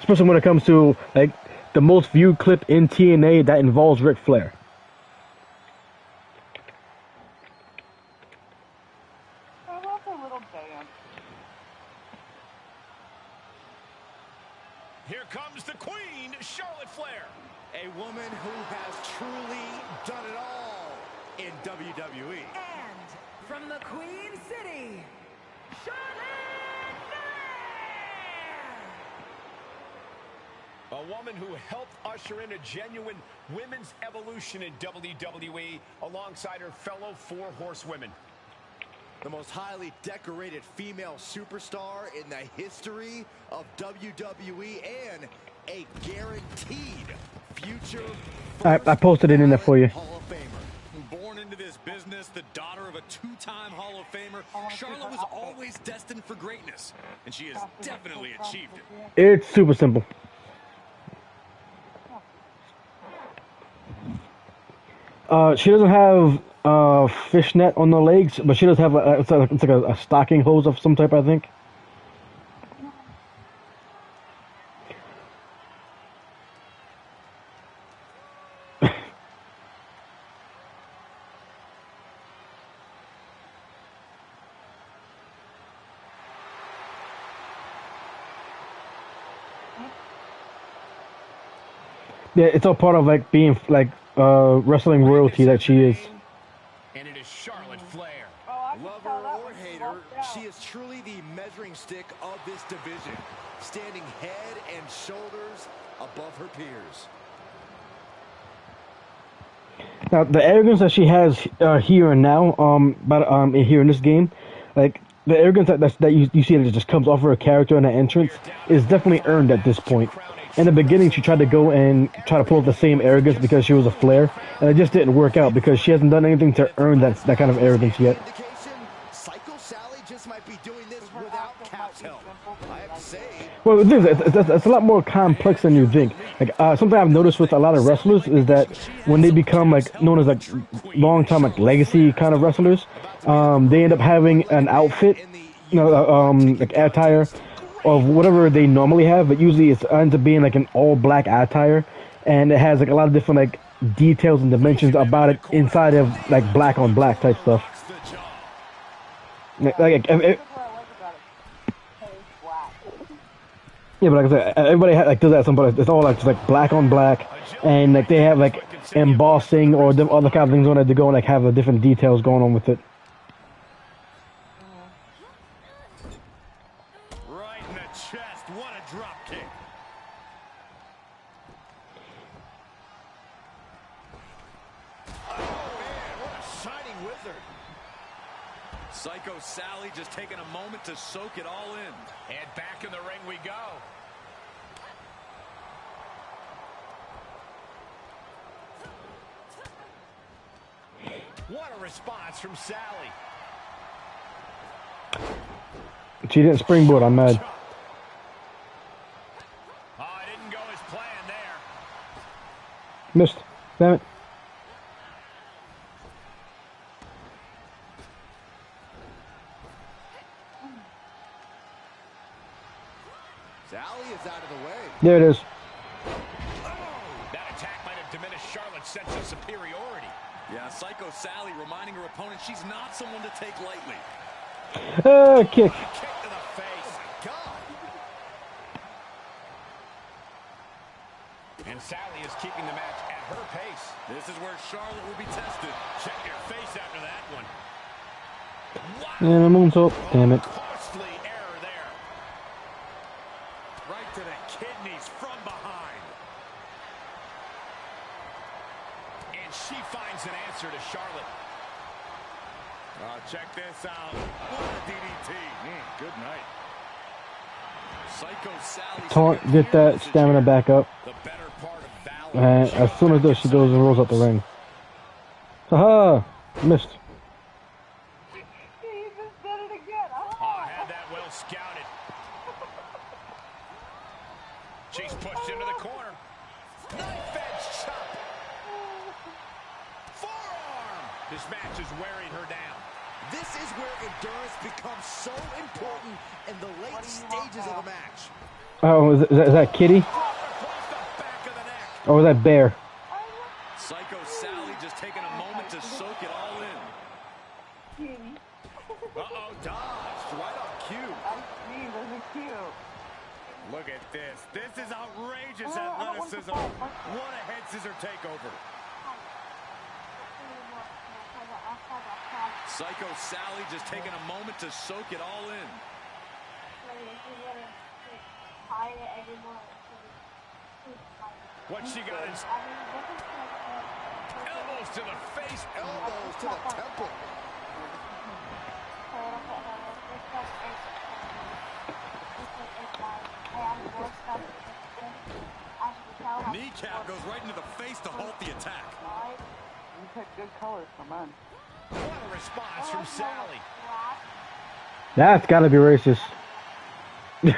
Especially when it comes to like the most viewed clip in TNA that involves Ric Flair. I love her little dance. Here comes the Queen, Charlotte Flair. A woman who has truly done it all in WWE. And from the Queen City, A woman who helped usher in a genuine women's evolution in WWE alongside her fellow four horsewomen. The most highly decorated female superstar in the history of WWE and a guaranteed future. I posted it in there for you. Hall of Famer. Born into this business, the daughter of a two-time Hall of Famer, Charlotte was always destined for greatness, and she has definitely achieved it. It's super simple. She doesn't have fishnet on the legs, but she does have it's like a stocking hose of some type, I think. Yeah, it's all part of like being like wrestling royalty that she is. And it is Charlotte Flair. Lover or hater, she is truly the measuring stick of this division, standing head and shoulders above her peers. Now the arrogance that she has here and now, here in this game, like the arrogance that you see that just comes off her character and her entrance is definitely earned at this point. In the beginning, she tried to go and try to pull up the same arrogance because she was a Flair, and it just didn't work out because she hasn't done anything to earn that kind of arrogance yet. Psycho Sally just might be doing this without Cap's help. I have to say. Well, it's a lot more complex than you think. Like something I've noticed with a lot of wrestlers is that when they become like known as like long-time like legacy kind of wrestlers, they end up having an outfit, like attire of whatever they normally have, but usually it ends up being like an all-black attire, and it has like a lot of different like details and dimensions about it inside of like black on black type stuff. Yeah, but like I said, everybody does that. Somebody, it's all like just like black on black, and like they have like embossing or other kind of things on it to go and like have the different details going on with it. Right in the chest. What a drop kick. Oh, man, what a shining wizard. Psycho Sally just taking a moment to soak it all in. And back in the ring we go. What a response from Sally. She didn't springboard, I'm mad. Oh, it didn't go as planned there. Missed. Damn it. Sally is out of the way. There it is. That attack might have diminished Charlotte's sense of superiority. Yeah, Psycho Sally reminding her opponent she's not someone to take lightly. Kick. Kick to the face. Oh, God. And Sally is keeping the match at her pace. This is where Charlotte will be tested. Check your face after that one. And a moonsault. Damn it. Costly error there. Right to the kidneys from behind. And she finds an answer to Charlotte. Check this out. What a DDT. Good night. Psycho Sally Taunt, get that stamina back up. The better part of valor. And as soon as she goes and rolls up the ring. Haha! Missed. He just did it again. Oh, had that well scouted. She's pushed into the corner. Knife edge chop. Forearm. This match is wearing her down. This is where endurance becomes so important in the late stages of the match. Oh, is that Kitty? Or was that Bear? Psycho Sally just taking a moment to soak it all in. Uh-oh, dodged right on cue. I see, there's a cue. Look at this. This is outrageous athleticism. What a head scissor takeover. Psycho Sally just taking a moment to soak it all in. What she got is elbows to the face, Elbows to the temple. Kneecap goes right into the face to halt the attack. You picked good colors for men. what a response from Sally. That's gotta be racist. There's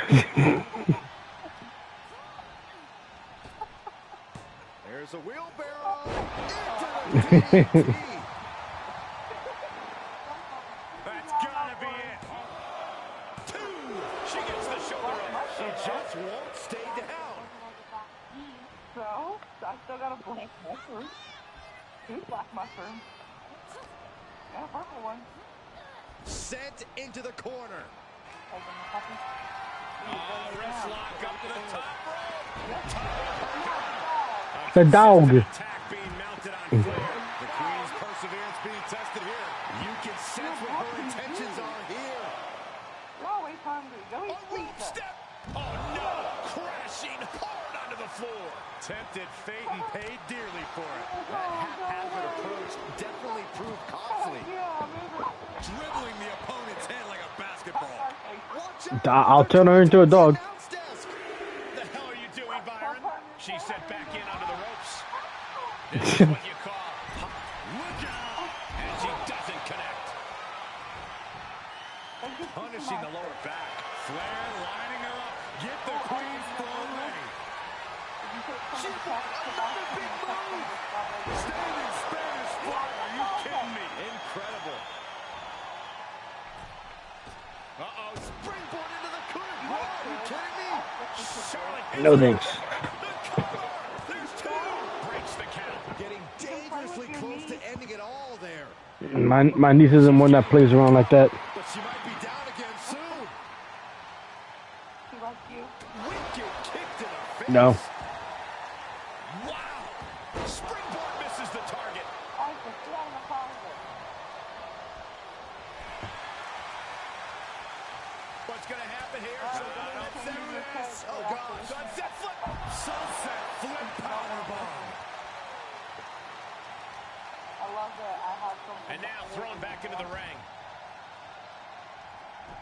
a wheelbarrow into the DDT. That's gotta be it. 2. She gets the shoulder up. She just won't stay down. So, I still got a black mushroom. 2 black mushrooms. And a purple one. Sent into the corner. Wrist lock up to the top rope. The dog. Attack being mounted on Flair. The Queen's perseverance being tested here. You can sense what her intentions are here. You're always hungry. Go eat A rope pizza. step. Oh no! Crashing hard onto the floor. Tempted fate and paid dearly for it. That haphazard approach definitely proved costly. Dribbling the opponent's head like a basketball. Watch out. I'll turn her into a dog. The hell are you doing, Byron? She's set back in under the ropes. This is what you call look out. And she doesn't connect. Punishing the lower back. Flair lining her up. Get the Queen's throne ready. She won another big move. Standing Spanish fly. Are you kidding me? Incredible. Uh-oh. Springboard into the corner. Are you kidding me? Charlotte. No thanks. The cover. There's 2. Breaks the count. Getting dangerously close to ending it all there. My niece isn't one that plays around like that. But she might be down again soon. She likes you. Wicked kick to the face. No. Wow. Springboard misses the target. I just sit out in the closet. What's going to happen here? Oh, gosh. Sunset flip. Sunset flip powerbomb. I love that I have something. And now thrown back into the ring.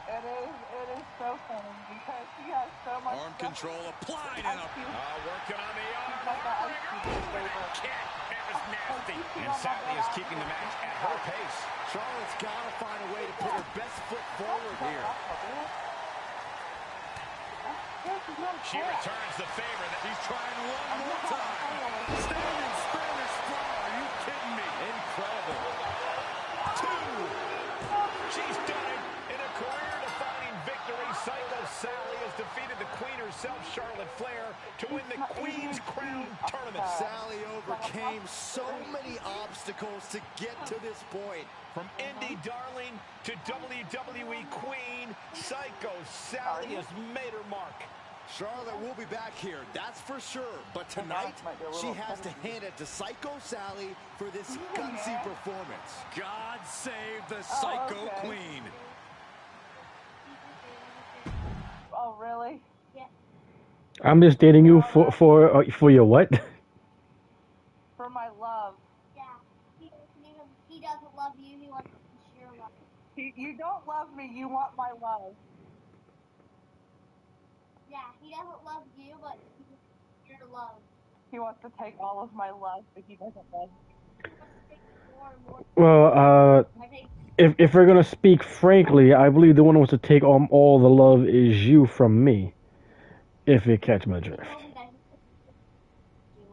It is so funny because she has so much Arm stuff. control applied and up. Working on the arm. Like that ice cream Kick. That was nasty. And Sally is keeping the match at her pace. Charlotte's got to find a way to put her best foot forward here. She returns the favor that he's trying one more time. Standing Spanish fly. Are you kidding me? Incredible. 2. She's done it. In a career-defining victory, Psycho Sally has defeated the Queen herself, Charlotte Flair, to win the Queen's Crown Tournament. Sally overcame so many obstacles to get to this point. From indie darling to WWE Queen, Psycho Sally has made her mark. Charlotte will be back here, that's for sure. But tonight, she has to hand it to Psycho Sally for this gutsy performance. God save the Psycho Queen. Oh, really? I'm just dating you for your what? For my love. Yeah. He doesn't love you. He wants to share love. You don't love me. You want my love. Yeah, he doesn't love you, but he wants your love. He wants to take all of my love, but he doesn't love me. He wants to take more and more. Well, I think if we're gonna speak frankly, I believe the one who wants to take all the love is you from me. If you catch my he drift. told me that he you.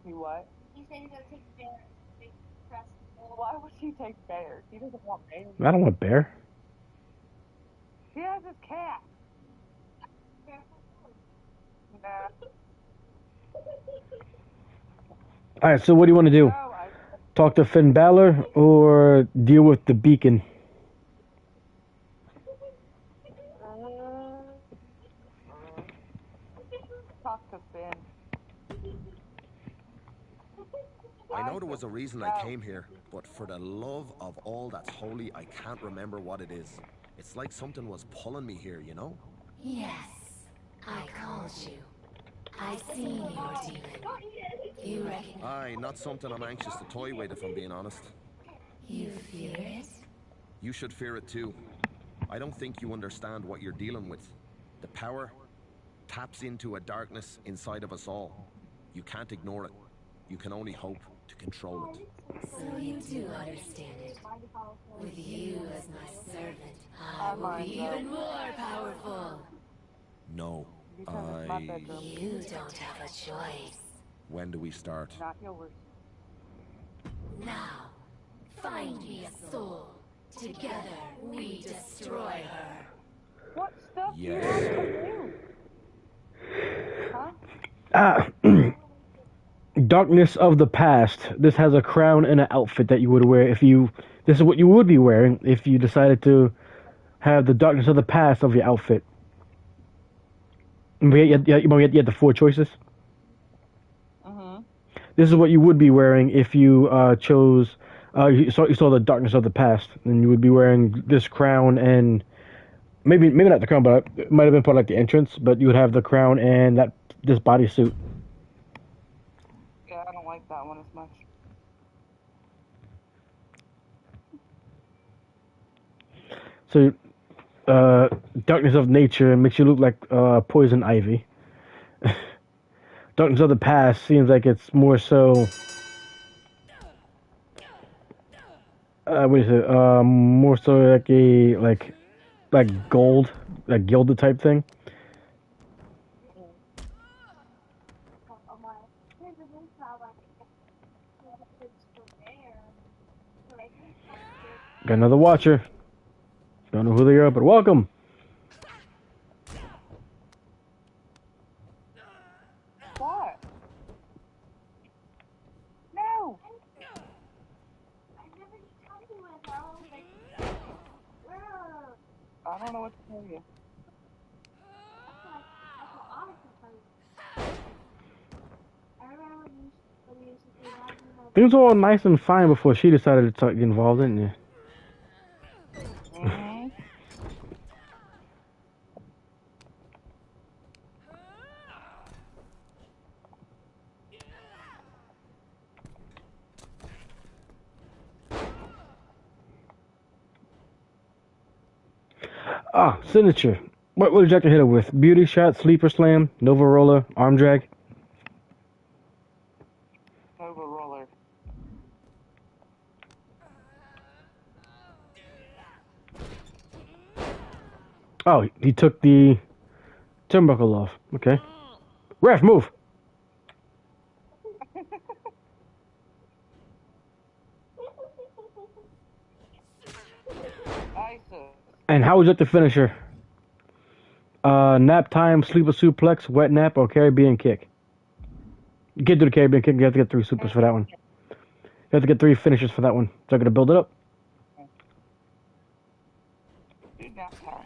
He what? He said he's gonna take Bear. Big press. Well, why would he take Bear? He doesn't want Bear. I don't want Bear. He has his cat. Bear. Nah. All right. So what do you want to do? No, I. Talk to Finn Balor or deal with the Beacon? Talk to Finn. I know there was a reason I came here, but for the love of all that's holy, I can't remember what it is. It's like something was pulling me here, you know? Yes, I called you. I seen your demon. You recognize? Aye, not something I'm anxious to toy with, if I'm being honest. You fear it? You should fear it too. I don't think you understand what you're dealing with. The power taps into a darkness inside of us all. You can't ignore it. You can only hope to control it. So you do understand it. With you as my servant, I will be even more powerful. No, You don't have a choice. When do we start? Not yours. Now, find me a soul. Together, we destroy her. What stuff Yes. do you want to do? Huh? Darkness of the past. This has a crown and an outfit that you would wear if you. This is what you would be wearing if you decided to have the darkness of the past of your outfit. You had the four choices. This is what you would be wearing if you chose. You saw the darkness of the past, and you would be wearing this crown and maybe not the crown, but it might have been part of like the entrance. But you would have the crown and this bodysuit. Yeah, I don't like that one as much. So, darkness of nature makes you look like poison ivy. Darkness of the past seems like it's more so. What is it? More so like a like gold, like gilded type thing. Got another watcher. Don't know who they are, but welcome. What? No. I don't know what to tell you. Things were all nice and fine before she decided to get involved, didn't you? Ah, signature. What would you like to hit her with? Beauty shot, sleeper slam, Nova roller, arm drag? Nova roller. Oh, he took the turnbuckle off. Okay. Ref, move! And how would you like to finish her? Nap time, sleeper suplex, wet nap, or Caribbean kick? You can't do the Caribbean kick. You have to get 3 supers for that one. You have to get 3 finishes for that one. So I'm going to build it up. Nap time.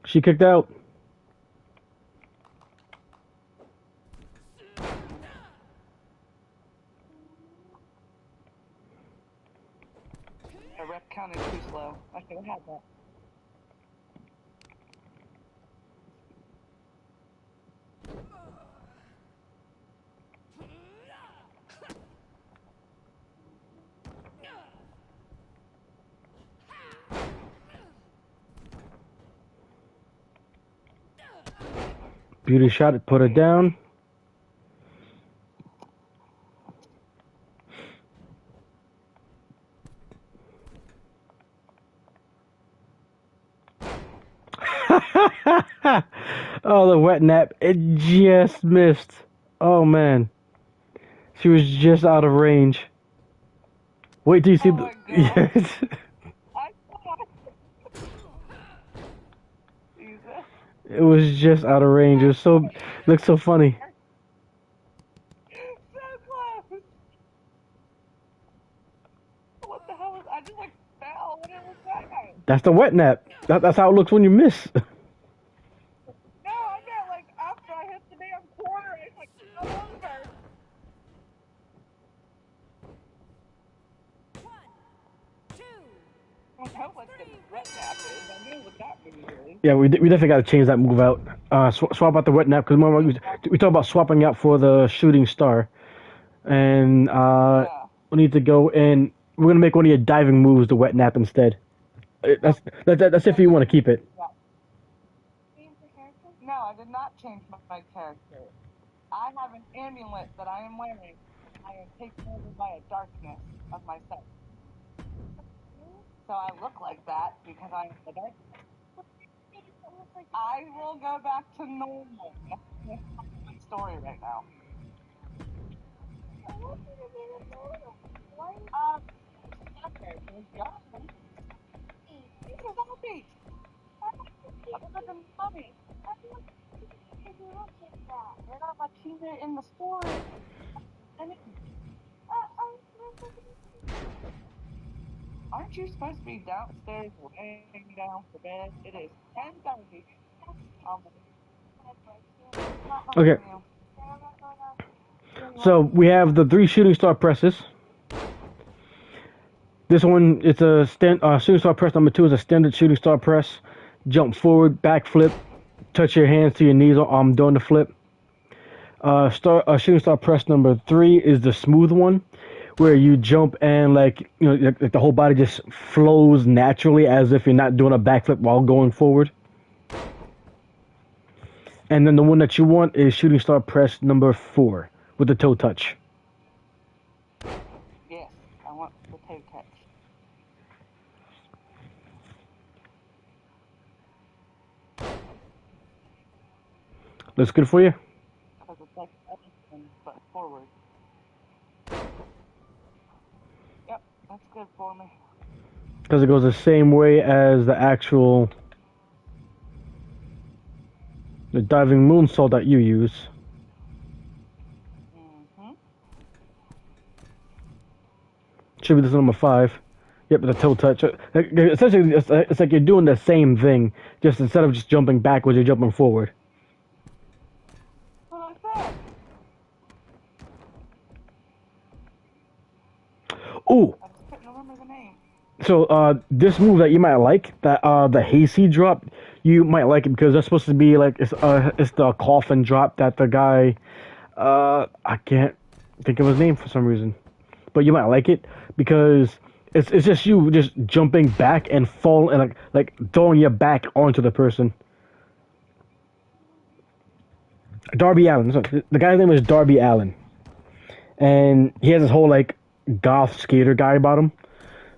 She kicked out. Beauty shot it, put it down. Oh, the wet nap. It just missed. Oh, man. She was just out of range. Wait till you see the... Yes. It was just out of range. It was so... It looked so funny. So close. What the hell was... I just, like, fell. What was that? That's the wet nap. That's how it looks when you miss. No, I meant, like, after I hit the damn corner, it's like, fell over. 1, 2. I know what the wet nap is. I know what that move is. Yeah, we definitely got to change that move out. Swap out the wet nap, because we talked about swapping out for the shooting star. And we need to go and we're going to make one of your diving moves the wet nap instead. That's if you want to keep it. No, I did not change my character. I have an amulet that I am wearing. I am taken over by a darkness of myself. So I look like that because I am the darkness. I will go back to normal. That's my story right now. These are zombies. They're not my teammate in the story. Aren't you supposed to be downstairs laying down for bed? It is 10:30. Okay. So we have the 3 shooting star presses. This one, it's a shooting star press number 2 is a standard shooting star press. Jump forward, back flip, touch your hands to your knees during the flip. Shooting star press number 3 is the smooth one, where you jump and like the whole body just flows naturally as if you're not doing a backflip while going forward. And then the one that you want is shooting star press number 4 with the toe touch. Yes, I want the toe touch. Looks good for you? Because it's like everything but forward. Yep, that's good for me. Because it goes the same way as the actual the diving moonsault that you use. Should be this number 5. Yep, with the toe touch. Essentially, it's like you're doing the same thing, just instead of just jumping backwards, you're jumping forward. What was that? Ooh. I just couldn't remember the name. So, this move that you might like, that the hayseed drop, you might like it because that's supposed to be like it's the coffin drop that the guy, I can't think of his name for some reason, but you might like it because it's just you just jumping back and fall and like throwing your back onto the person. Darby Allin. So the guy's name is Darby Allin, and he has this whole like goth skater guy about him.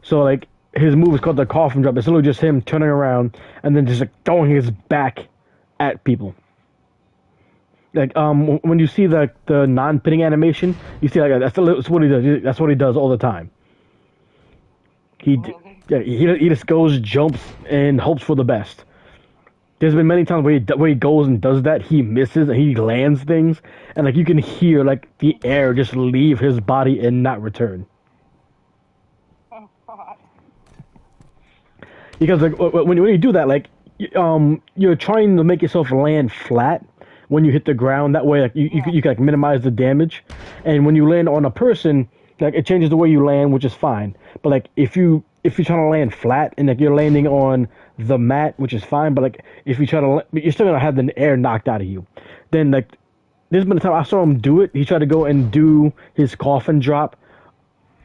So like his move is called the coffin drop. It's literally just him turning around and then just like throwing his back at people. Like when you see the non-pinning animation, you see like that's what he does. That's what he does all the time. He just goes, jumps, and hopes for the best. There's been many times where he goes and does that, he misses and he lands things, and like you can hear like the air just leave his body and not return. Oh God. Because like when you do that, like you're trying to make yourself land flat when you hit the ground. That way, like you can like minimize the damage, and when you land on a person, like it changes the way you land, which is fine. But like if you're trying to land flat and like you're landing on the mat, which is fine, but like if you try to, you're still gonna have the air knocked out of you. Then like there's been a time I saw him do it. He tried to go and do his coffin drop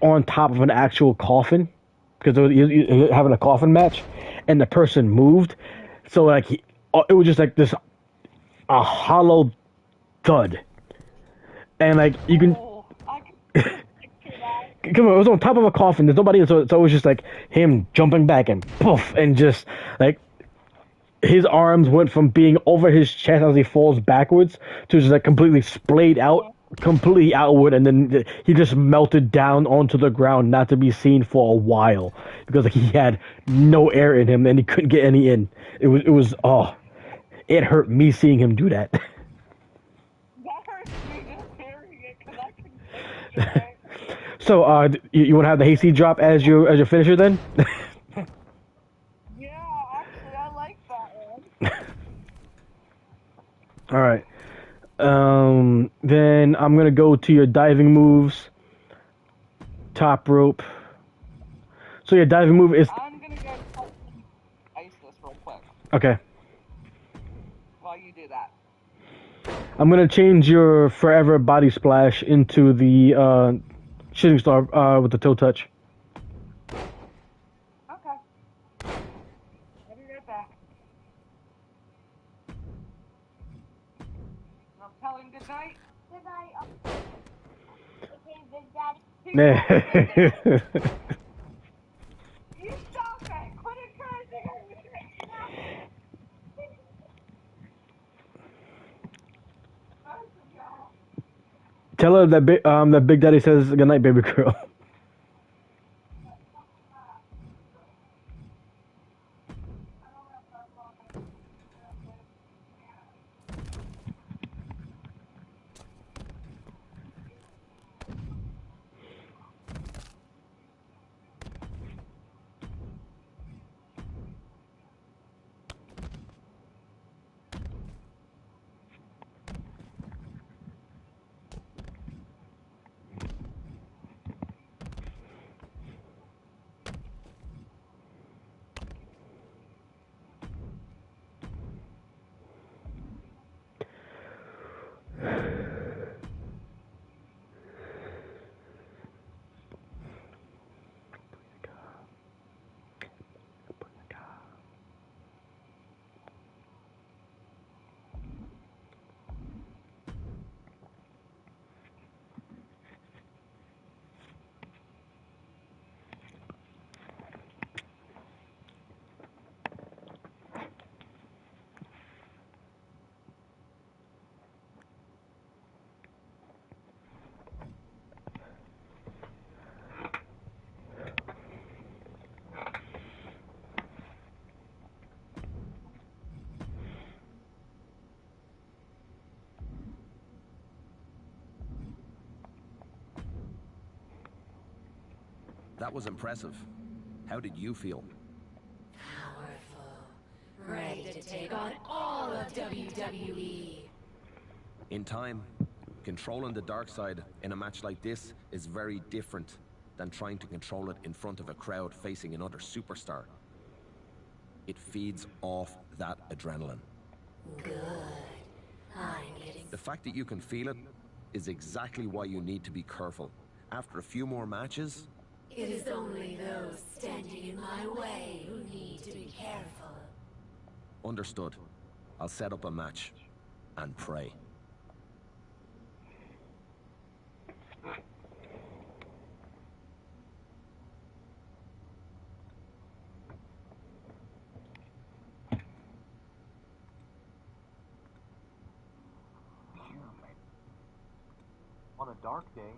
on top of an actual coffin because he was having a coffin match, and the person moved. So like it was just like this a hollow thud, and like you can. Oh, I can picture that. Come on, it was on top of a coffin. There's nobody, so it was just like him jumping back and poof, and just like his arms went from being over his chest as he falls backwards to just like completely splayed out, completely outward, and then he just melted down onto the ground, not to be seen for a while because like, he had no air in him and he couldn't get any in. It was it hurt me seeing him do that. That hurts me just hearing it because I can picture it. So, you want to have the hasty drop as your finisher then? Yeah, actually, I like that one. All right. Then I'm gonna go to your diving moves. Top rope. So your diving move is I'm gonna go ice this real quick okay. while you do that. I'm gonna change your forever body splash into the shooting star with the toe touch. Okay. I'll be right back. I'll tell him good night. Good night. Okay, Big Daddy. You stop it! Quit encouraging me! Tell her that Big Daddy says good night, baby girl. That was impressive. How did you feel? Powerful. Ready to take on all of WWE. In time, controlling the dark side in a match like this is very different than trying to control it in front of a crowd facing another superstar. It feeds off that adrenaline. Good. I'm getting... The fact that you can feel it is exactly why you need to be careful. After a few more matches... It is only those standing in my way who need to be careful. Understood. I'll set up a match. And pray. On a dark day,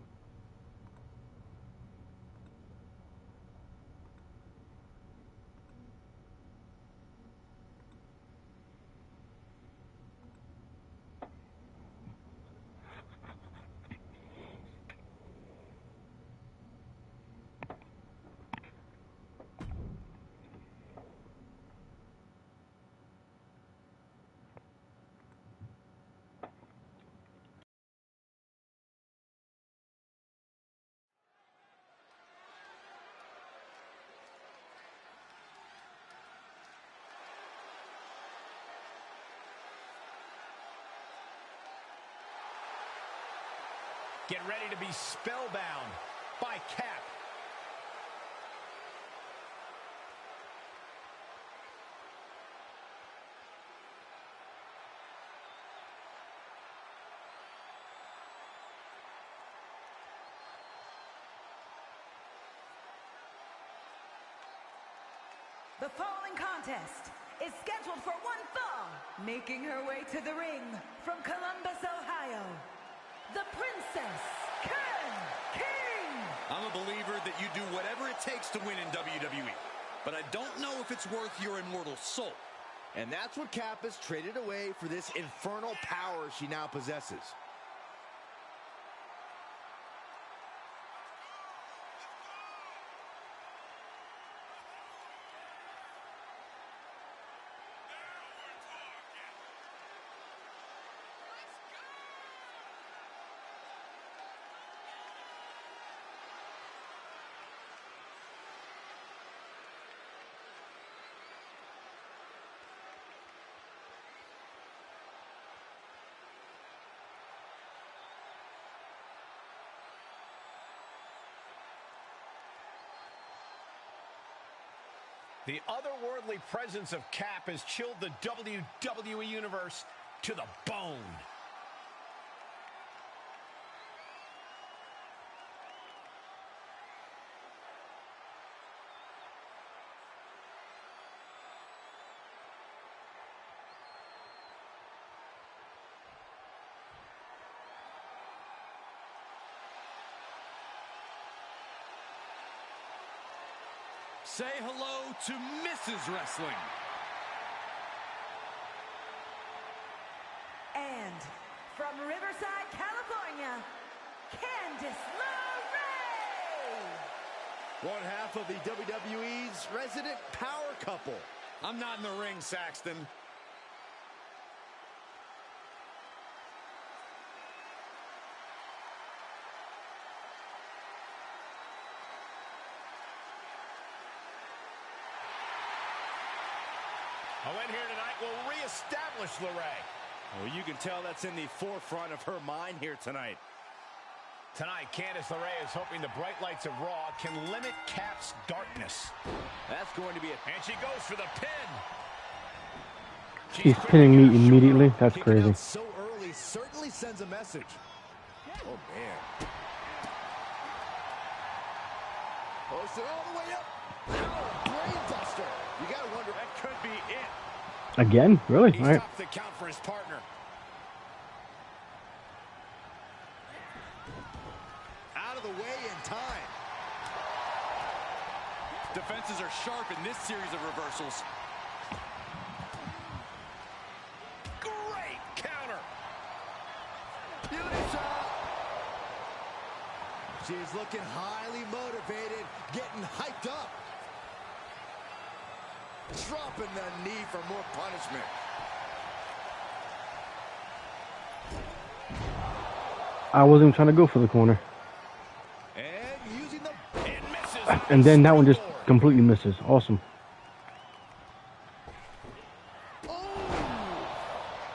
Get ready to be spellbound by Cap. The following contest is scheduled for one fall. Making her way to the ring from Columbus, Ohio, the Princess King. I'm a believer that you do whatever it takes to win in WWE, but I don't know if it's worth your immortal soul. And that's what Cap has traded away for this infernal power she now possesses. The otherworldly presence of Cap has chilled the WWE Universe to the bone. Say hello to Mrs. Wrestling. And from Riverside, California, Candice LeRae. One half of the WWE's resident power couple. I'm not in the ring, Saxton. A win here tonight will reestablish LeRae. Well, you can tell that's in the forefront of her mind here tonight. Tonight, Candice LeRae is hoping the bright lights of Raw can limit Cap's darkness. That's going to be it. And she goes for the pin. She's pinning me immediately. That's crazy. So early certainly sends a message. Oh, man. Posted all the way up. Oh, brain buster. You got to wonder, that could be it. Again? Really? He all right. stops the count for his partner. Out of the way in time. Defenses are sharp in this series of reversals. Great counter. Beauty shot. She's looking highly motivated, getting hyped up. Dropping the knee for more punishment. I wasn't even trying to go for the corner. And using the... And then that one just completely misses. Awesome.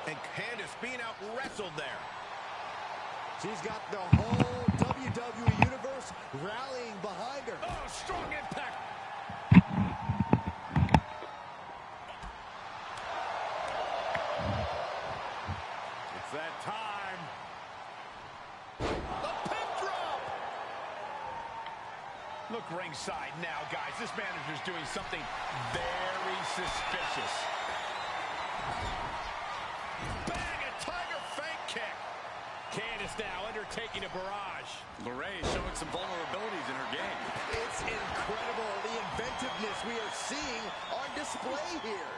And Candice being out wrestled there. She's got the whole WWE Universe rallying behind her. Oh, strong impact. It's that time. The pin drop. Look ringside now, guys. This manager's doing something very suspicious. Bang, a tiger feint kick. Candice now undertaking a barrage. LeRae is showing some vulnerabilities in her game. It's incredible the inventiveness we are seeing on display here.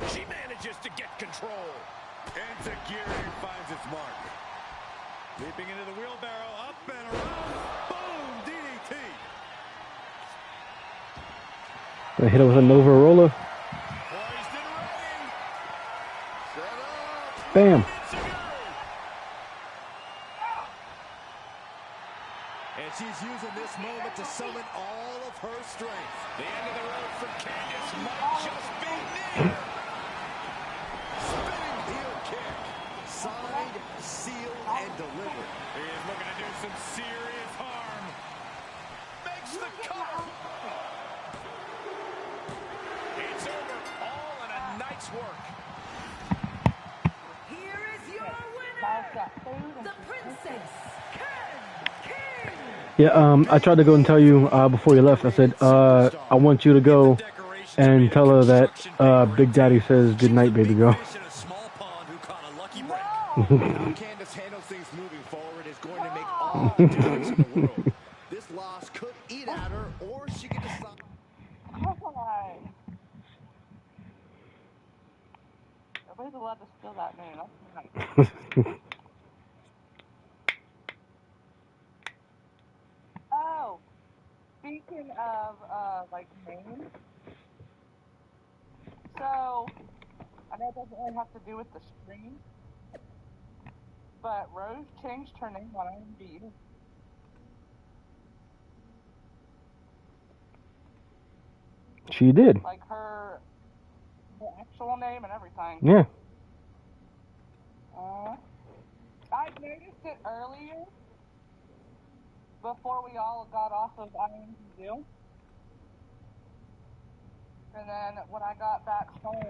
She manages to get control. Insecurity finds its mark. Leaping into the wheelbarrow, up and around. Boom, DDT. Gonna hit it with a Nova Roller. Poised and ready. Set up. Bam. And she's using this moment to summon all of her strength. The end of the road for Candice might just be near. Spinning heel kick. Signed, sealed, and delivered. He is looking to do some serious harm. Makes the cover. It's over. All in a night's work. Here is your winner, Yeah, I tried to go and tell you before you left. I said, I want you to go and tell her that Big Daddy says good night, baby girl. How Candace handles things moving forward is going to make all the difference in the world. This loss could eat at her, or she could decide. Nobody's allowed to steal that name. That's nice. Oh, speaking of like names, so I know it doesn't really have to do with the stream, but Rose changed her name on IMDb. She did. Like her actual name and everything. Yeah. I noticed it earlier before we all got off of IMDb. And then when I got back home,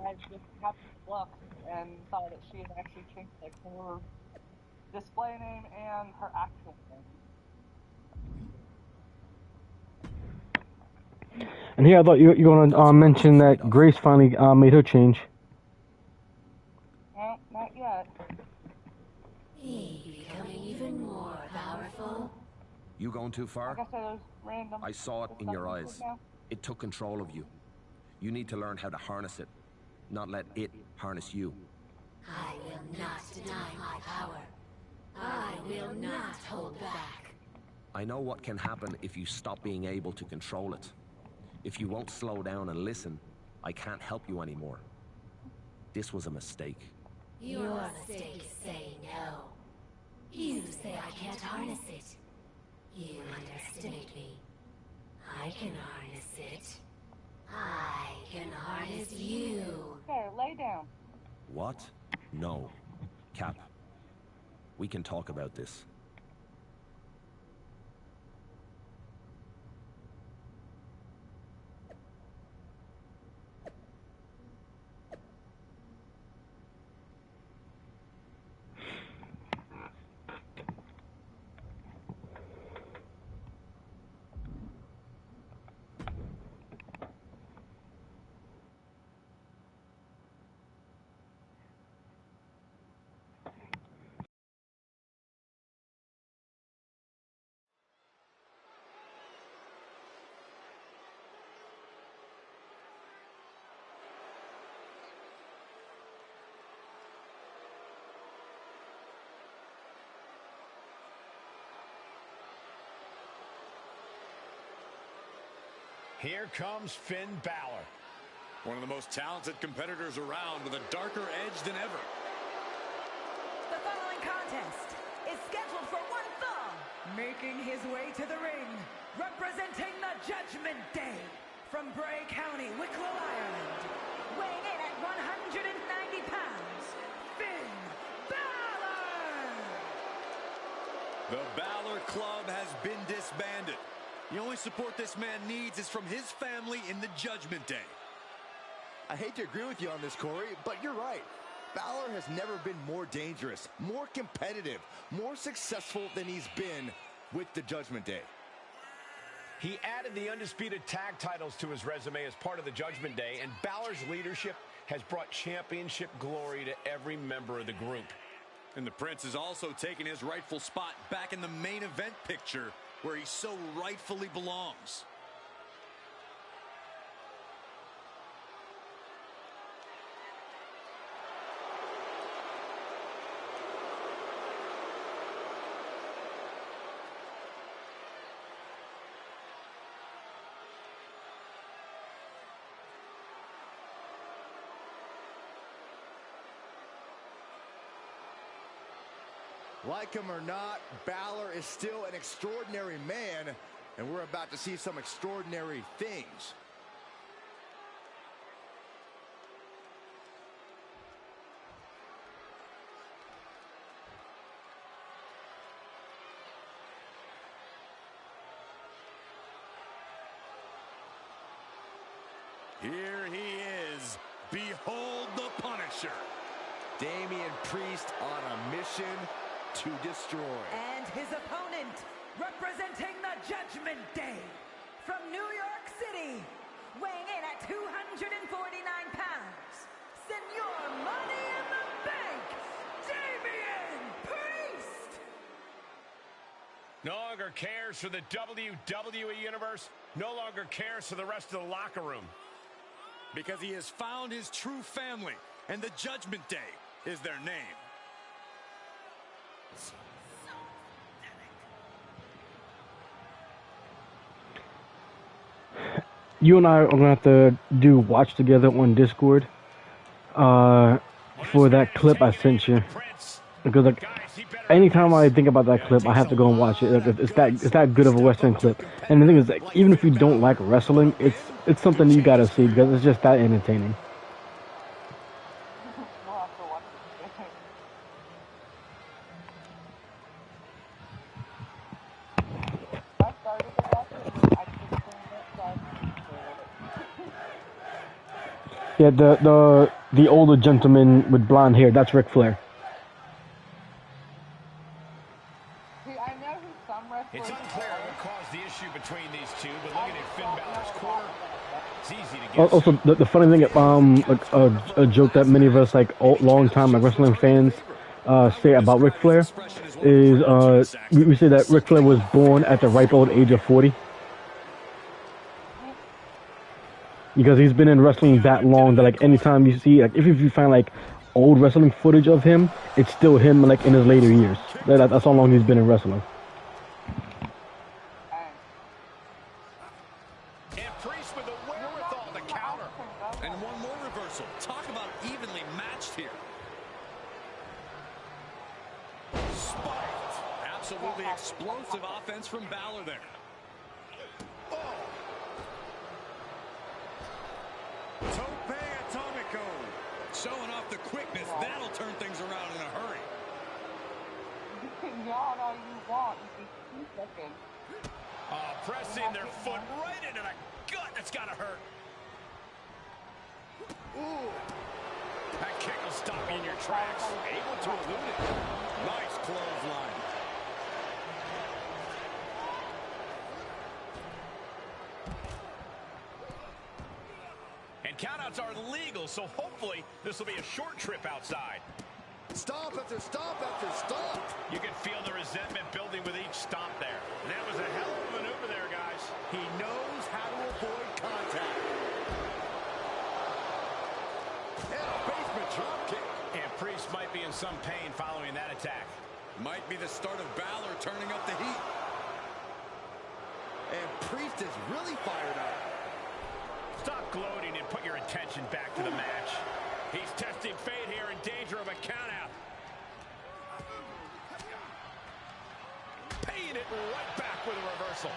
I just happened to look and saw that she had actually changed like her display name and her actual name. And here I thought you were going to mention that Grace finally made her change. No, not yet. He becoming even more powerful. You going too far? Like I said, those random. I saw it in your eyes. It took control of you. You need to learn how to harness it, not let it harness you. I will not deny my power. I will not hold back. I know what can happen if you stop being able to control it. If you won't slow down and listen, I can't help you anymore. This was a mistake. Your mistake is saying no. You say I can't harness it. You underestimate me. I can harness it. I can harness you. There, lay down. What? No. Cap. We can talk about this. Here comes Finn Balor. One of the most talented competitors around with a darker edge than ever. The following contest is scheduled for one fall. Making his way to the ring, representing the Judgment Day from Bray County, Wicklow, Ireland. Weighing in at 190 pounds, Finn Balor! The Balor Club has been disbanded. The only support this man needs is from his family in the Judgment Day. I hate to agree with you on this, Corey, but you're right. Balor has never been more dangerous, more competitive, more successful than he's been with the Judgment Day. He added the undisputed tag titles to his resume as part of the Judgment Day, and Balor's leadership has brought championship glory to every member of the group. And the Prince has also taken his rightful spot back in the main event picture, where he so rightfully belongs. Like him or not, Balor is still an extraordinary man, and we're about to see some extraordinary things. Here he is. Behold the Punisher. Damian Priest on a mission to destroy. And his opponent, representing Judgment Day, from New York City, weighing in at 249 pounds, Senor Money in the Bank, Damian Priest! No longer cares for the WWE Universe, no longer cares for the rest of the locker room. Because he has found his true family, and the Judgment Day is their name. You and I are gonna have to do watch together on Discord for that clip I sent you, because like anytime I think about that clip, I have to go and watch it. Like, it's that good of a wrestling clip. And the thing is, like, even if you don't like wrestling, it's something you gotta see because it's just that entertaining. We'll have to watch it. I started to watch it. I couldn't Yeah, the older gentleman with blonde hair, that's Ric Flair. See, I know who some wrestlers It's unclear what caused the issue between these two, but looking at Finn Balor's corner, it's easy to get. Also, the funny thing, like a joke that many of us like long time like wrestling fans say about Ric Flair is we say that Ric Flair was born at the ripe old age of 40. Because he's been in wrestling that long that like anytime you see, like if you find like old wrestling footage of him, it's still him like in his later years. That's how long he's been in wrestling. And Priest with the wherewithal to counter. And one more reversal. Talk about evenly matched here. Spiked. Absolutely explosive offense from Balor there. Tope Atomico. Showing off the quickness. That'll turn things around in a hurry. You can yawn all you want. You can 2 seconds. Pressing their foot right into the gut. That's gotta hurt. Ooh. That kick will stop you in your tracks. Able to elude it. Nice clothesline. And countouts are legal, so hopefully this will be a short trip outside. Stomp after stomp after stomp. You can feel the resentment building with each stomp there. And that was a hell of a maneuver there, guys. He knows how to avoid contact. And a basement drop kick. And Priest might be in some pain following that attack. Might be the start of Balor turning up the heat. And Priest is really fired up. Stop gloating and put your attention back to the match. He's testing fate here, in danger of a countout. Paying it right back with a reversal.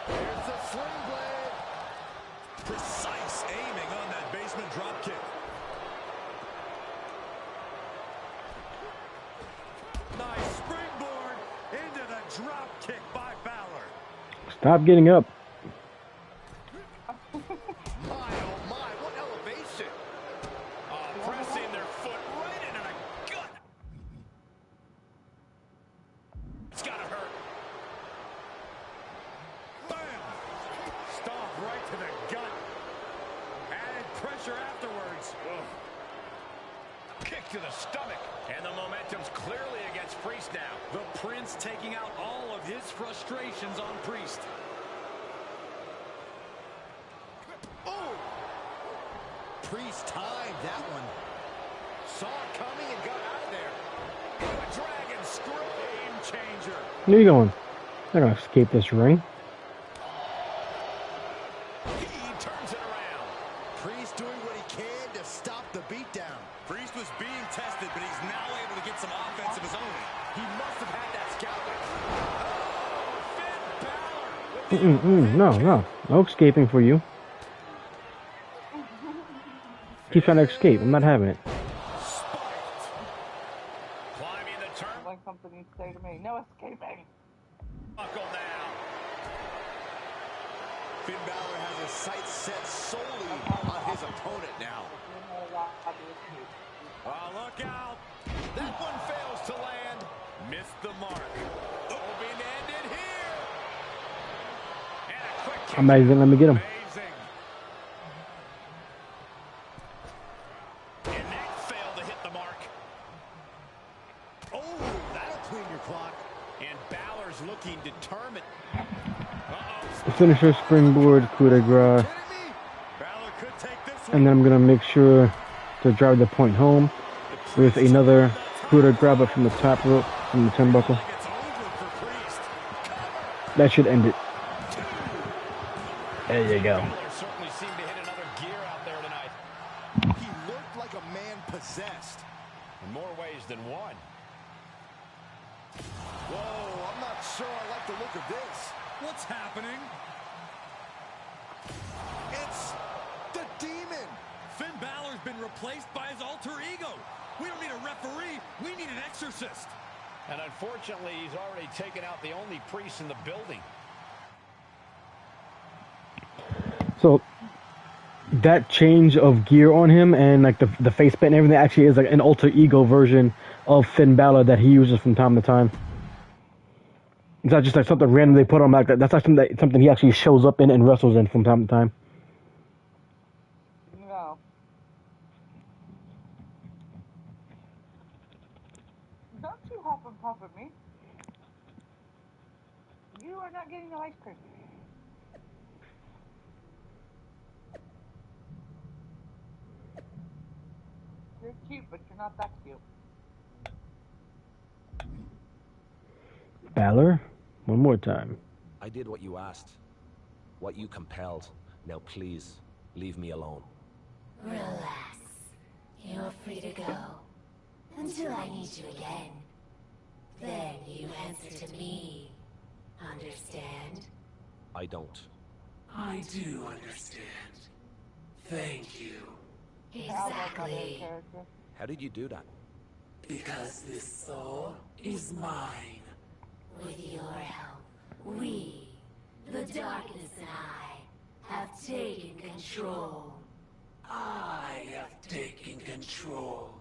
Here's the sling blade. Precise aiming on that basement drop kick. Nice springboard into the drop kick by Balor. Stop getting up. My, oh my, what elevation. Pressing their foot right into the gut. It's gotta hurt. Bam! Stomp right to the gut. Added pressure afterwards. Kick to the stomach. And the momentum's clearly against Priest now. The Prince taking out all of his frustrations on Priest. Oh! Priest timed that one. Saw it coming and got out of there. Into a dragon screw. Game changer. Where are you going? They're gonna escape this ring. He turns it around. Priest doing what he can to stop the beatdown. Priest was being tested, but he's now able to get some offense of his own. He must have had that scouting. Finn Balor. No escaping for you. Keep trying to escape. I'm not having it. Climbing the turn. Like something you say to me. No escaping. Buckle down. Finn Balor has his sights set solely on his opponent now. Oh, look out. That one fails to land. Missed the mark. Oh, I'm not even let me get him. And that failed to hit the mark. Oh, that'll clean your clock. And Balor's looking determined. Finisher, springboard, coup de grace. Balor could take this And then I'm gonna make sure to drive the point home with another coup de grace but from the top rope, from the turnbuckle. That should end it. There you go. Balor certainly seemed to hit another gear out there tonight. He looked like a man possessed. In more ways than one. Whoa, I'm not sure I like the look of this. What's happening? It's the Demon. Finn Balor's been replaced by his alter ego. We don't need a referee. We need an exorcist. And unfortunately, he's already taken out the only priest in the building. So that change of gear on him and like the face paint and everything actually is like an alter ego version of Finn Balor that he uses from time to time. It's not just like something random they put on like that. That's like something he actually shows up in and wrestles in from time to time. No. Don't you hop on top of me. You are not getting no ice cream. You're cute, but you're not that cute. Balor, one more time. I did what you asked, what you compelled. Now please, leave me alone. Relax. You're free to go. Until I need you again. Then you answer to me. Understand? I don't. I do understand. Thank you. Exactly. How did you do that? Because this soul is mine. With your help, we, the darkness and I, have taken control. I have taken control.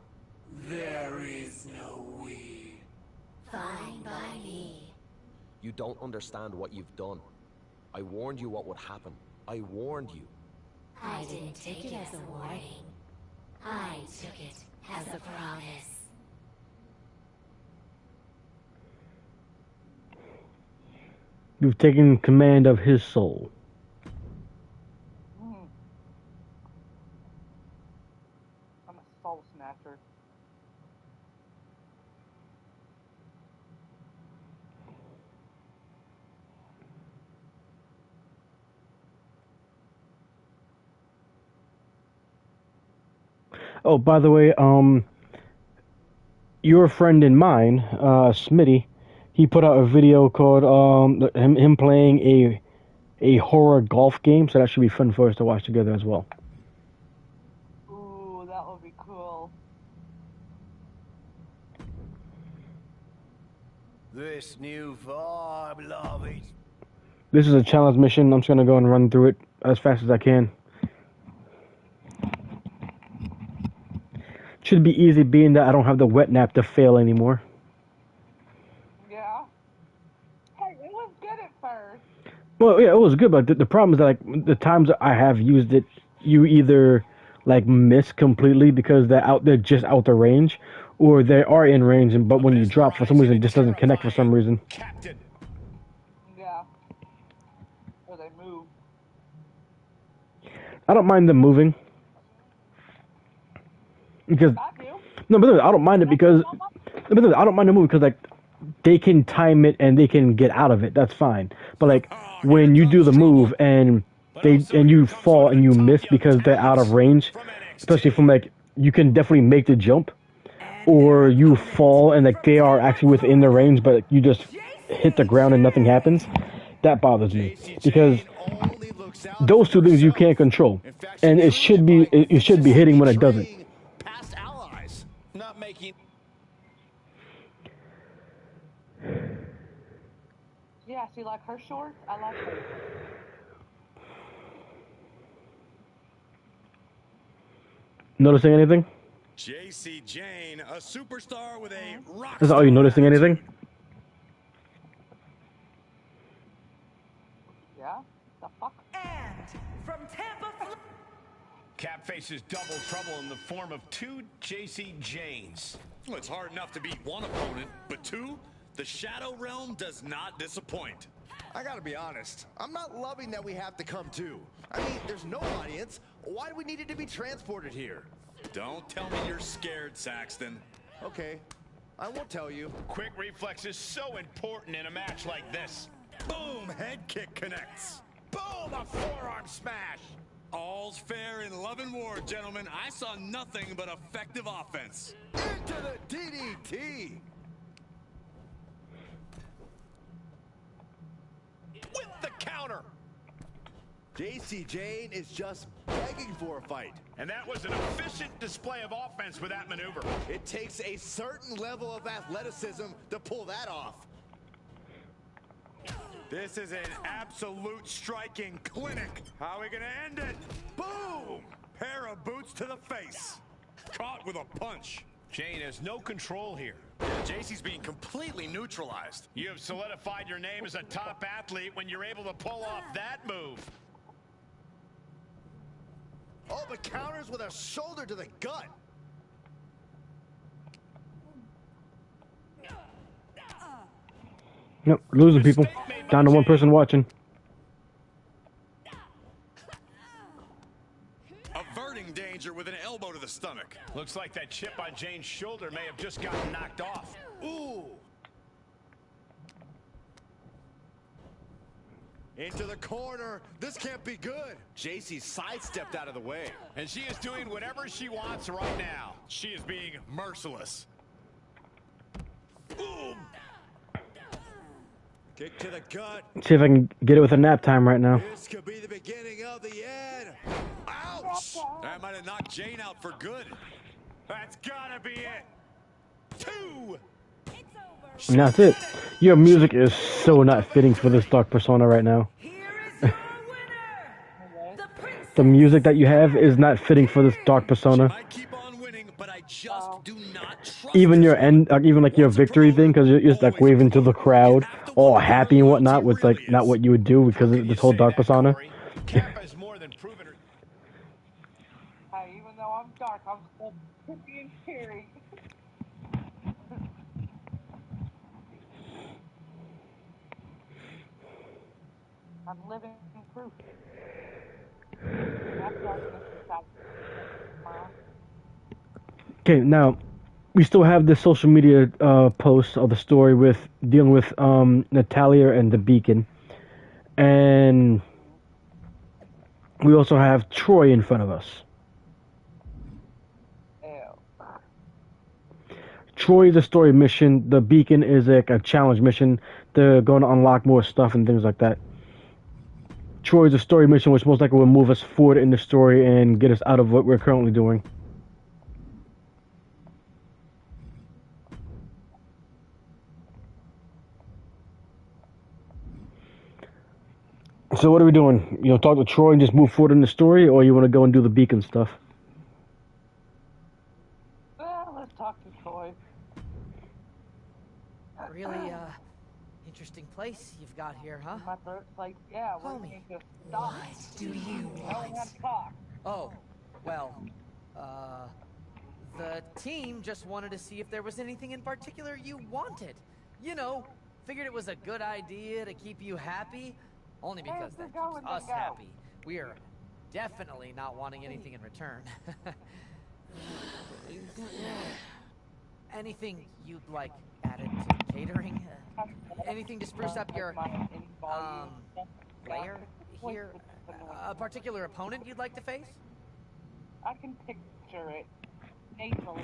There is no we. Fine by me. You don't understand what you've done. I warned you what would happen. I warned you. I didn't take it as a warning. I took it as a promise. You've taken command of his soul. I'm a soul snatcher. Oh, by the way, your friend and mine, Smitty, he put out a video called him playing a horror golf game, so that should be fun for us to watch together as well. Ooh, that would be cool. This new vibe, lovey. This is a challenge mission. I'm just gonna go and run through it as fast as I can. Should be easy, being that I don't have the wet nap to fail anymore. Yeah. Hey, it was good at first. Well, yeah, it was good, but the problem is that like the times I have used it, you either like miss completely because they're just out the range, or they are in range, but when you drop, for some reason, it just doesn't connect for some reason. Captain. Yeah. Or they move. I don't mind them moving. Because no, but I don't mind it because I don't mind the movie because like they can time it and they can get out of it. That's fine. But like when you do the move and you fall and you miss because they're out of range, especially from like you can definitely make the jump, or you fall and like they are actually within the range, but you just hit the ground and nothing happens. That bothers me because those two things you can't control, and it should be hitting when it doesn't. Not making. Yeah, see, like her shorts? I like her. Noticing anything? JC Jane, a superstar with a rock. Are you noticing anything? Yeah? The fuck? faces double trouble in the form of two JC Janes. Well, it's hard enough to beat one opponent, but two? The Shadow Realm does not disappoint. I gotta be honest, I'm not loving that we have to come too. I mean, there's no audience. Why do we need it to be transported here? Don't tell me you're scared, Saxton. Okay, I won't tell you. Quick reflexes so important in a match like this. Boom, head kick connects. Boom, a forearm smash. All's fair in love and war, gentlemen. I saw nothing but effective offense. Into the DDT. With the counter. JC Jane is just begging for a fight. And that was an efficient display of offense with that maneuver. It takes a certain level of athleticism to pull that off. This is an absolute striking clinic. How are we gonna end it? Boom! Pair of boots to the face. Caught with a punch. Jane has no control here. JC's being completely neutralized. You have solidified your name as a top athlete when you're able to pull off that move. Oh, but counters with a shoulder to the gut. Nope, losing people. Down to one person watching. Averting danger with an elbow to the stomach. Looks like that chip on Jane's shoulder may have just gotten knocked off. Ooh. Into the corner. This can't be good. JC sidestepped out of the way. And she is doing whatever she wants right now. She is being merciless. Boom. Kick to the gut. See if I can get it with a nap time right now. This could be the beginning of the end. Ouch! That might have knocked Jane out for good. That's gotta be it. Two. And that's it. Your music is so not fitting for this Dark Persona right now. The music that you have is not fitting for this Dark Persona. Even your end, even like your victory thing, because you're just like waving to the crowd, all happy and whatnot, was like not what you would do because of this whole Dark Persona. Hey, even though I'm dark, I'm still pretty and scary. I'm living proof. That darkness is out. Okay, now we still have the social media post of the story with dealing with Natalia and the Beacon, and we also have Troy in front of us. Troy is a story mission. The Beacon is like a challenge mission. They're going to unlock more stuff and things like that. Troy is a story mission, which most likely will move us forward in the story and get us out of what we're currently doing. So what are we doing? You know, talk to Troy and just move forward in the story, or you want to go and do the Beacon stuff? Well, let's talk to Troy. Really, interesting place you've got here, huh? My throat's like, yeah, we're going to stop. What do you want? Talk. Oh, well, the team just wanted to see if there was anything in particular you wanted. You know, figured it was a good idea to keep you happy, only because that keeps us happy. We are definitely not wanting anything in return. Anything you'd like added to catering? Anything to spruce up your layer here? A particular opponent you'd like to face? I can picture it nasally.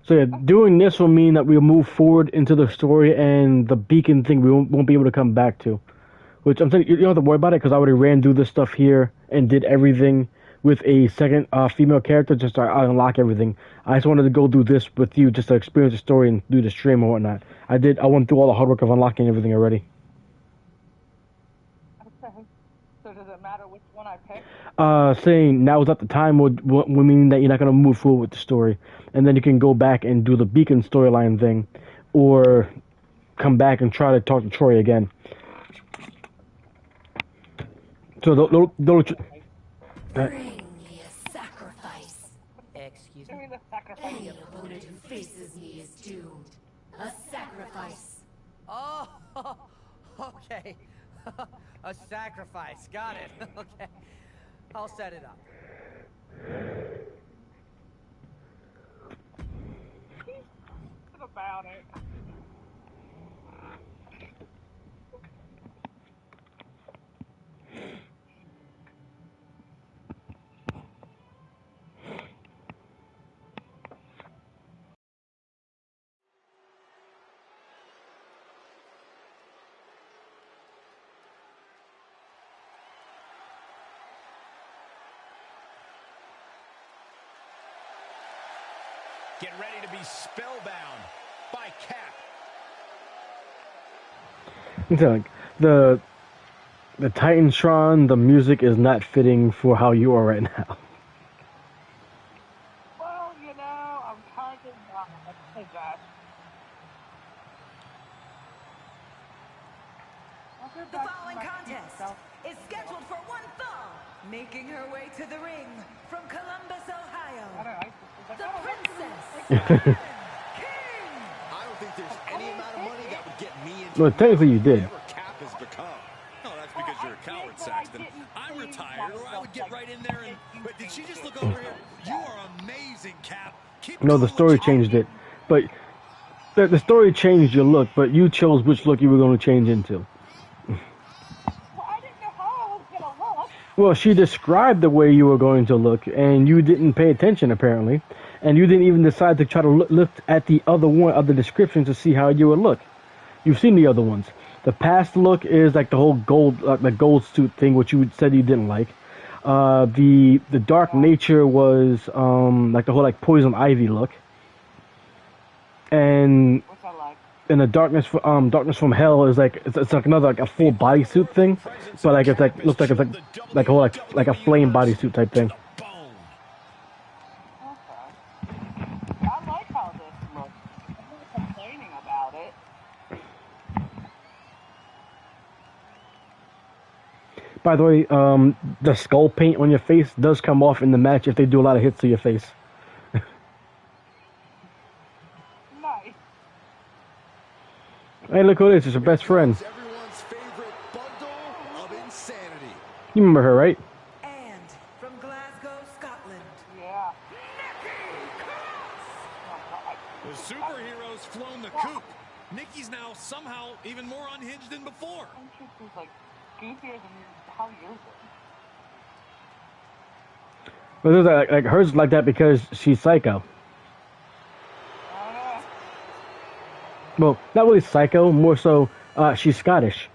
So yeah, doing this will mean that we'll move forward into the story, and the Beacon thing we won't be able to come back to. Which I'm saying, you don't have to worry about it, because I already ran through this stuff here and did everything with a second female character just to unlock everything. I just wanted to go do this with you just to experience the story and do the stream and whatnot. I went through all the hard work of unlocking everything already. Okay. So does it matter which one I pick? Saying now is not the time would mean that you're not going to move forward with the story. And then you can go back and do the Beacon storyline thing, or come back and try to talk to Troy again. So Bring me a sacrifice. Excuse Give me me? the sacrifice. Any opponent who faces me is doomed. A sacrifice. Oh, okay. A sacrifice. Got it. Okay. I'll set it up. Think about it. Get ready to be spellbound by Cap. I'm telling you, the Titantron, the music is not fitting for how you are right now. Well, you know, I'm kind of not. Hey, Josh. The following contest is scheduled for one fall. Making her way to the ring from Columbus, Ohio, the Princess. I don't think there's any amount of money that would get me into Well, technically you did. whatever Cap has become. No, that's because you're a coward, Saxton. I'm retired, or I would get right in there and... But did she just look over here? You are amazing, Cap. Keep No, the story changed it. But the story changed your look, but you chose which look you were going to change into. Well, she described the way you were going to look, and you didn't pay attention, apparently. And you didn't even decide to try to look at the other one of the descriptions to see how you would look. You've seen the other ones. The past look is like the whole gold, the gold suit thing, which you said you didn't like. The dark nature was like the whole like poison ivy look. And the darkness from hell is like it's like another like a full bodysuit thing, but like it's like looks like it's like a whole like a flame bodysuit type thing. I like how this looks. I'm not complaining about it. By the way, the skull paint on your face does come off in the match if they do a lot of hits to your face. Nice. Hey, look who it is. It's her best friend. Everyone's favorite bundle of insanity. You remember her, right? And from Glasgow, Scotland. Yeah. The superhero's flown the coop. Nikki's now somehow even more unhinged than before. She's like goofier than how yours is. But like hers like that because she's psycho. Well, not really psycho, more so she's Scottish.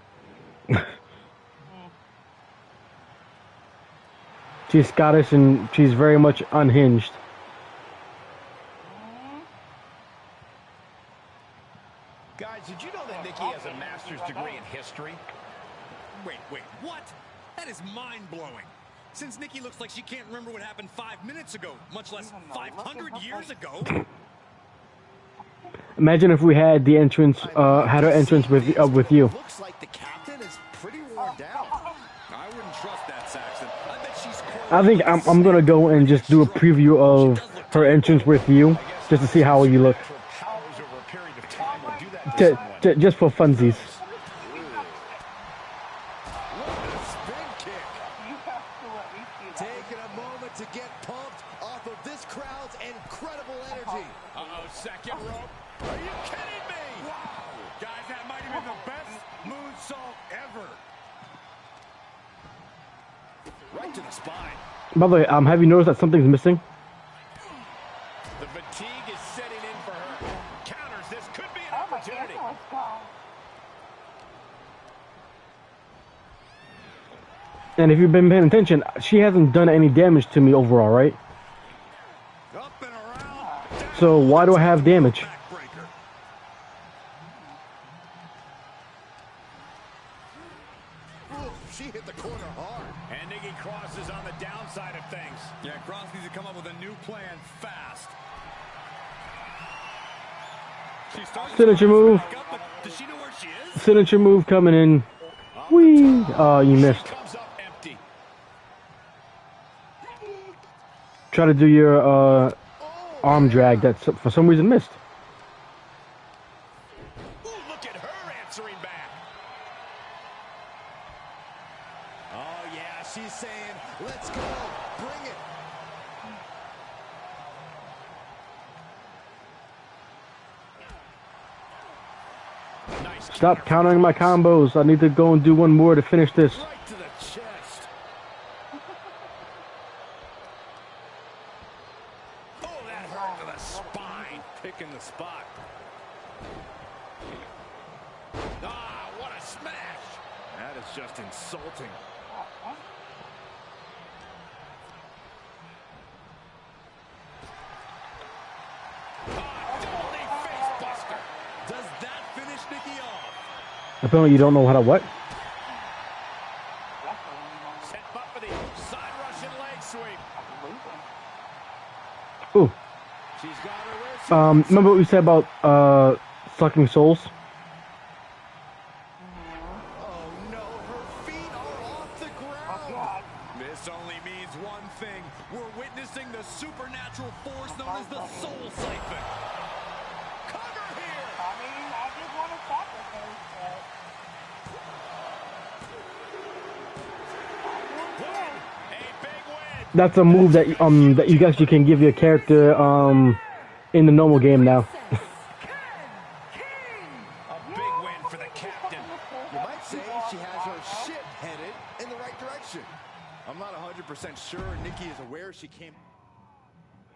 She's Scottish and she's very much unhinged. Guys, did you know that Nikki has a master's degree in history? Wait, what? That is mind-blowing. Since Nikki looks like she can't remember what happened 5 minutes ago, much less 500 years ago. Imagine if we had the entrance, had her entrance with you. Looks like the captain is pretty worn down. I wouldn't trust that, Saxton. I bet she's I think I'm gonna go and just do a preview of her entrance with you, just to see how you look. Just for funsies. Taking a moment to get pumped off of this crowd's incredible energy. Uh-oh, second rope. Are you kidding me? Wow. Guys, that might have been the best moonsault ever. Right to the spine. By the way, have you noticed that something's missing? The fatigue is setting in for her. Counters, this could be an opportunity. And if you've been paying attention, she hasn't done any damage to me overall, right? Up and around. So why do I have damage? Ooh, she hit the corner hard. And Nikki Cross is on the downside of things. Yeah, Cross needs to come up with a new plan fast. She starts Signature move. back up, but does she know where she is? Signature move coming in. Whee! Oh, you missed. Comes up empty. try to do your arm drag that for some reason missed. Ooh, look at her answering back. Oh, yeah, she's saying, let's go, bring it. Nice. Stop countering my combos. I need to go and do one more to finish this. Right to the chest. Oh, that hurt to the spine. Picking the spot. Ah, what a smash. That is just insulting. Does that finish Nikki off? Apparently you don't know how to what? Set up for the side Russian leg sweep. Ooh. She's got her wrist. Remember what we said about sucking souls? Oh no, her feet are off the ground. This only means one thing. We're witnessing the supernatural force known as the Soul Siphon. Cover here. I mean, I just want to sacrifice that. A big win. That's a move that that you actually can give your character in the normal game now. A big win for the captain. You might say she has her ship headed in the right direction. I'm not 100% sure Nikki is aware she came.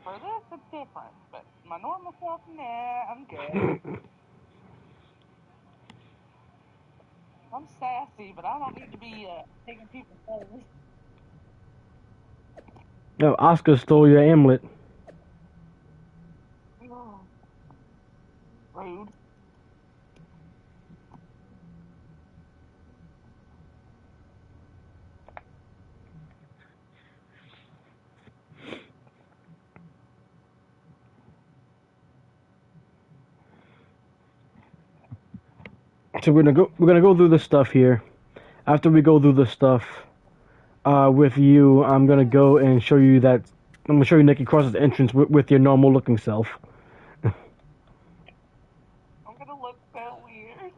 For this, it's different, but my normal self, nah, I'm good. I'm sassy, but I don't need to be taking people's souls. No, Oscar stole your amulet. Rude. So we're gonna go through the stuff here. After we go through the stuff with you, I'm gonna go and show you that. I'm gonna show you Nikki Cross's entrance with your normal looking self. I'm gonna look so weird.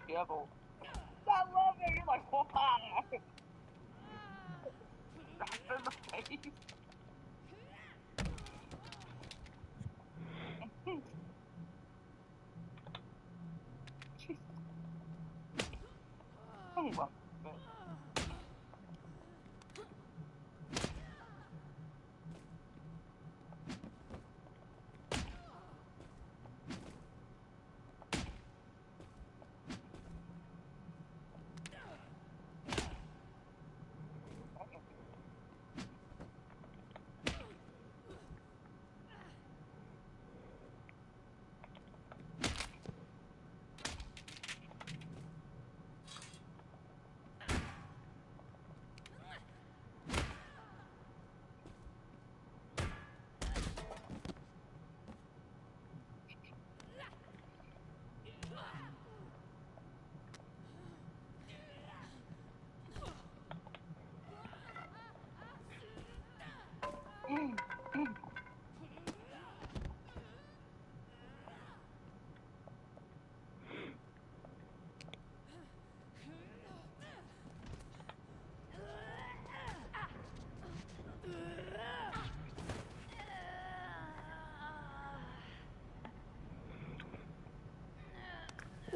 Devil. I love it. You're like, whoa. Right in the face. Oh, well.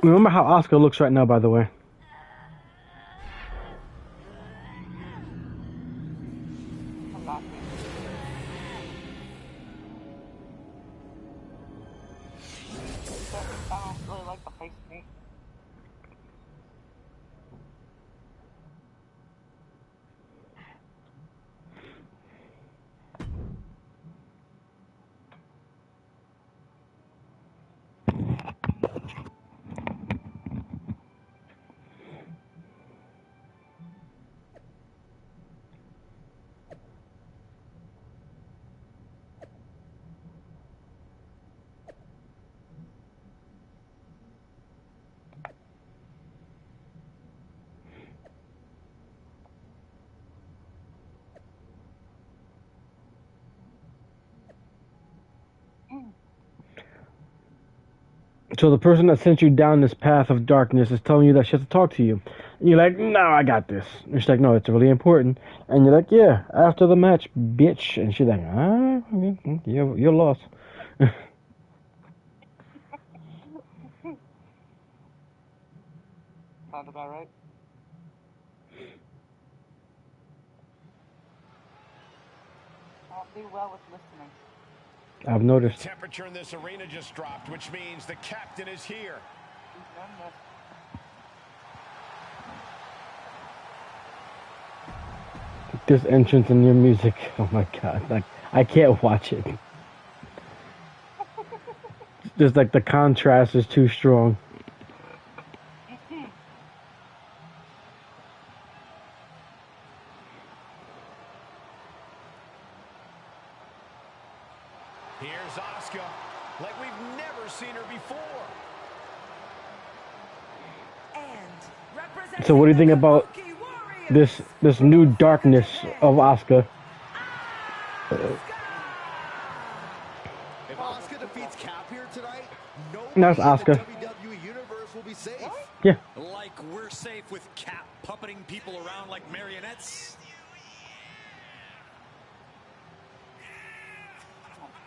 Remember how Oscar looks right now, by the way. I don't really like the face paint. So the person that sent you down this path of darkness is telling you that she has to talk to you. And you're like, no, I got this. And she's like, no, it's really important. And you're like, yeah, after the match, bitch. And she's like, you're lost. Sounds about right. I'll do well with listening. I've noticed. Temperature in this arena just dropped, which means the captain is here. This entrance and your music, oh my god, like I can't watch it. Just like the contrast is too strong. Here's Asuka, like we've never seen her before. So what do you think about this new darkness of Asuka? If Asuka defeats Cap here tonight, That's Asuka. WWE Universe will be safe. Yeah. Like we're safe with Cap puppeting people around like marionettes?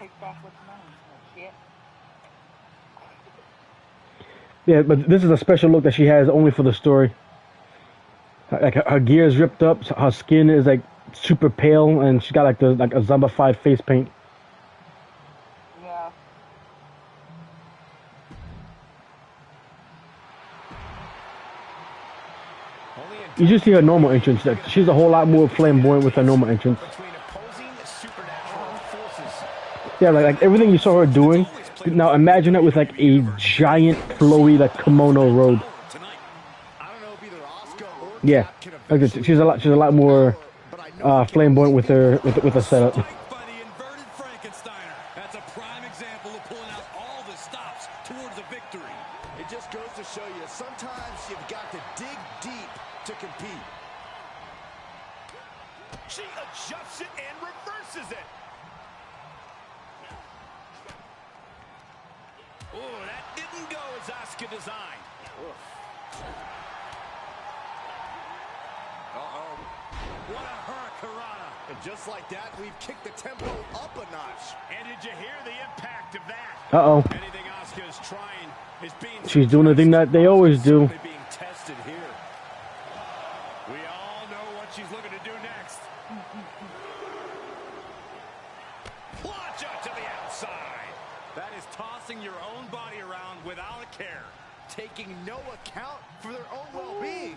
Take back what's mine. Shit. Yeah, but this is a special look that she has only for the story. Like her gear is ripped up, so her skin is like super pale, and she's got like a zombified face paint. Yeah. You just see her normal entrance. Like, she's a whole lot more flamboyant with her normal entrance. Yeah, like everything you saw her doing. Now imagine it with like a giant flowy like kimono robe. Yeah, like she's a lot more flamboyant with her setup. That's a prime example of pulling out all the stops towards a victory. It just goes to show you, sometimes you've got to dig deep to compete. She adjusts it and reverses it. Oh, that didn't go as Asuka designed. Uh-oh. What a hurricanrana. And just like that, we've kicked the tempo up a notch. And did you hear the impact of that? Uh-oh. Anything Asuka is trying is being She's doing the thing that they always do. being tested here. We all know what she's looking to do next. Plancha to the outside. That is tossing your own body around without a care. Taking no account for their own well-being.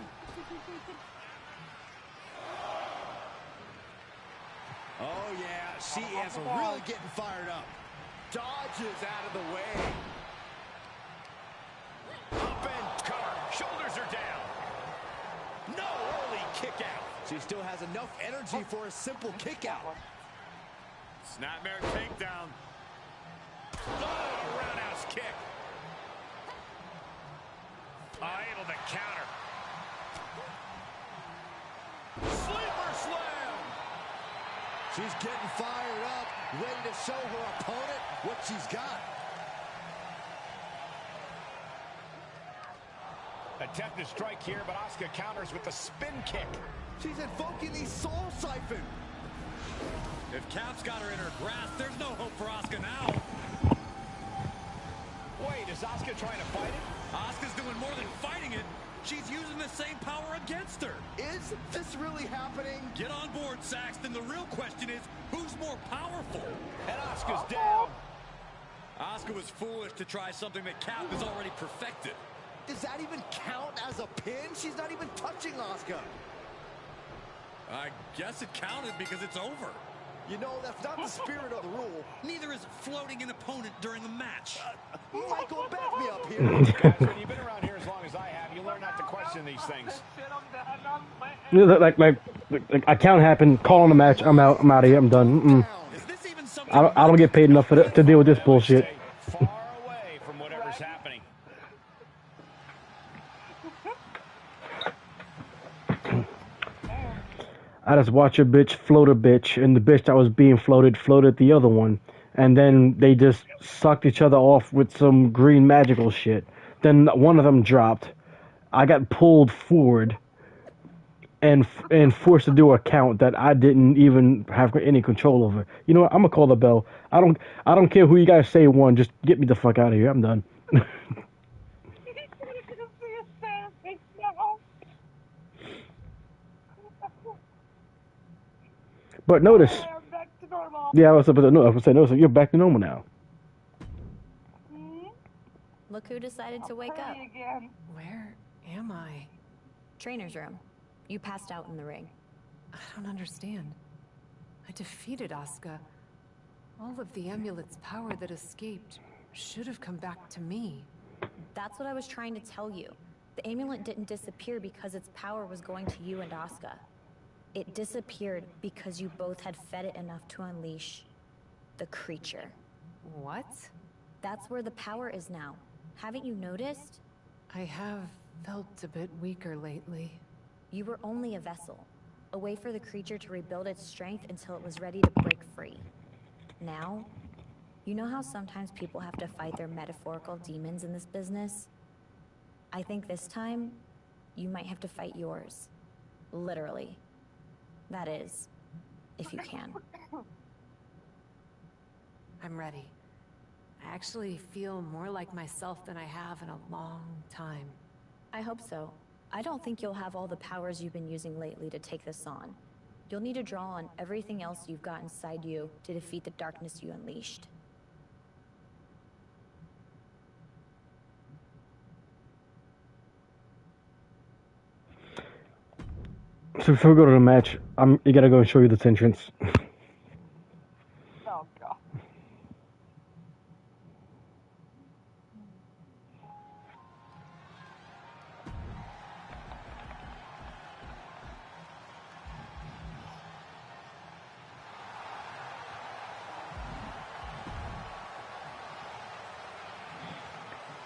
Oh, yeah, she is really getting fired up. Dodges out of the way. Up and cover. Shoulders are down. No early kick out. She still has enough energy for a simple kick out. Snapmare takedown. Oh, roundhouse kick. Able to counter. Sleeper slam. She's getting fired up, ready to show her opponent what she's got. Attempt to strike here, but Asuka counters with the spin kick. She's invoking the soul siphon. If Cap's got her in her grasp, there's no hope for Asuka now. Wait, is Asuka trying to fight it? Asuka's doing more than fighting it. She's using the same power against her. Is this really happening? Get on board, Saxton. The real question is, who's more powerful? And Asuka's down. Asuka was foolish to try something that Cap has already perfected. Does that even count as a pin? She's not even touching Asuka. I guess it counted because it's over. You know, that's not the spirit of the rule. Neither is floating an opponent during the match. Michael, back me up here. Guys, when you've been around here as long as I have, you learn not to question these things. Like a count happened, calling the match. I'm out of here. I'm done. I don't get paid enough to deal with this bullshit. Far away from whatever's happening. I just watch a bitch float a bitch, and the bitch that was being floated the other one, and then they just sucked each other off with some green magical shit. Then one of them dropped. I got pulled forward and forced to do a count that I didn't even have any control over. You know what? I'm gonna call the bell. I don't care who you guys say won. Just get me the fuck out of here. I'm done. But notice. Yeah, I was about to say, notice you're back to normal now. Look who decided to wake up. Again. Where am I? Trainer's room. You passed out in the ring. I don't understand. I defeated Asuka. All of the amulet's power that escaped should have come back to me. That's what I was trying to tell you. The amulet didn't disappear because its power was going to you and Asuka. It disappeared because you both had fed it enough to unleash the creature. What? That's where the power is now. Haven't you noticed? I have felt a bit weaker lately. You were only a vessel, a way for the creature to rebuild its strength until it was ready to break free. Now, you know how sometimes people have to fight their metaphorical demons in this business? I think this time, you might have to fight yours. Literally. That is, if you can. I'm ready. I actually feel more like myself than I have in a long time. I hope so. I don't think you'll have all the powers you've been using lately to take this on. You'll need to draw on everything else you've got inside you to defeat the darkness you unleashed. So before we go to the match, you gotta go and show you this entrance. Oh god.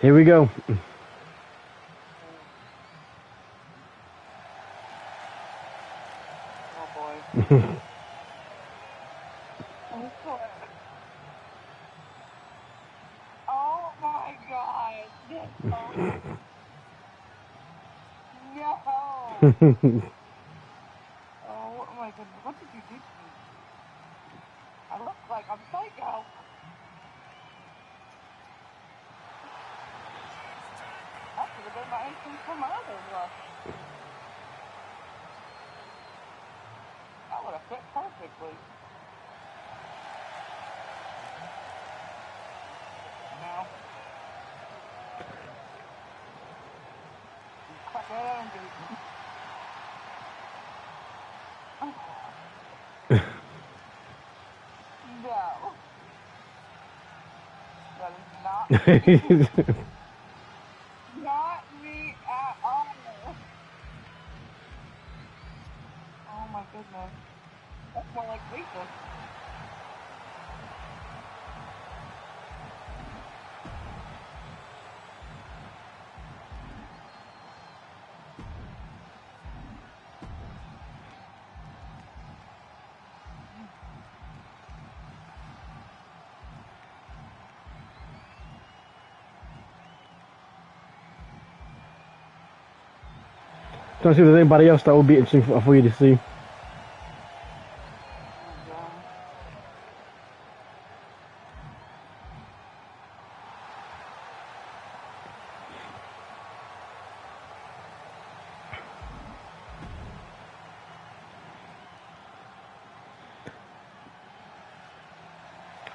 Here we go. Oh my god. No. Oh my goodness. What did you do to me? I look like I'm psycho. That should have been my entrance for my other look. That would have fit perfectly. No. Cut that out and do No. That is not not me at all. Oh my goodness. That's more like Lisa. Trying to see if there's anybody else that would be interesting for you to see.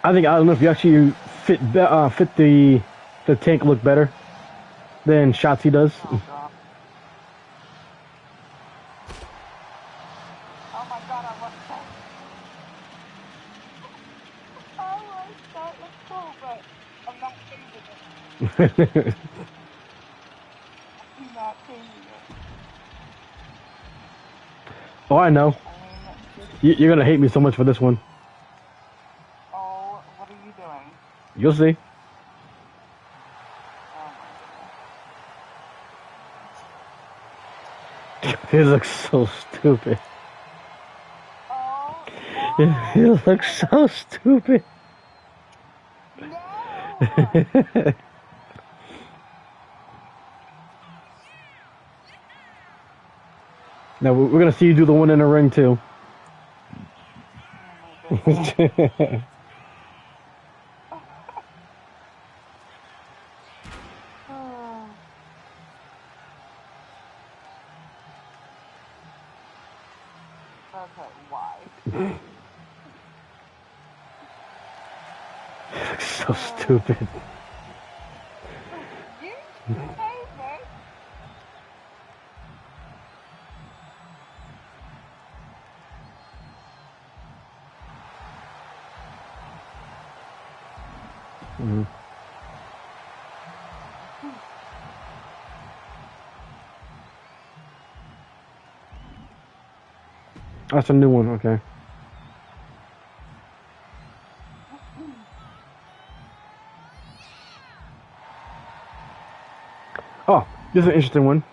I don't know if you actually fit the tank look better than Shotzi does. Oh my god, I love that. I like that. That's cool, but I'm not changing it. I'm not changing it. Oh, I know. You're gonna hate me so much for this one. Oh, what are you doing? You'll see. He looks so stupid. Oh, He looks so stupid. Now we're gonna see you do the one in the ring too. Okay, why? So stupid. You chose it. Mhm. That's a new one, okay. Oh, this is an interesting one.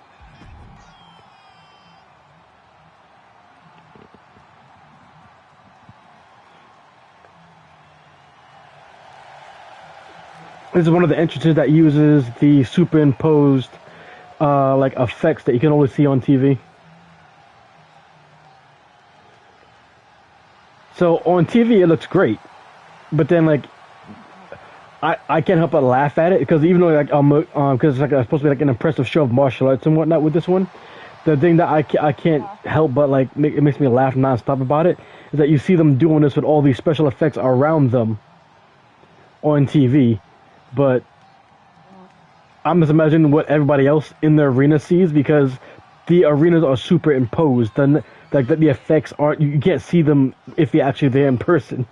This is one of the entrances that uses the superimposed like effects that you can only see on TV. So on TV it looks great, but then like I can't help but laugh at it because even though like because it's like supposed to be like an impressive show of martial arts and whatnot with this one, the thing that I can't help but like it makes me laugh nonstop about it is that you see them doing this with all these special effects around them on TV, but I'm just imagining what everybody else in the arena sees because the arenas are superimposed. Then like the effects aren't you can't see them if you're actually there in person.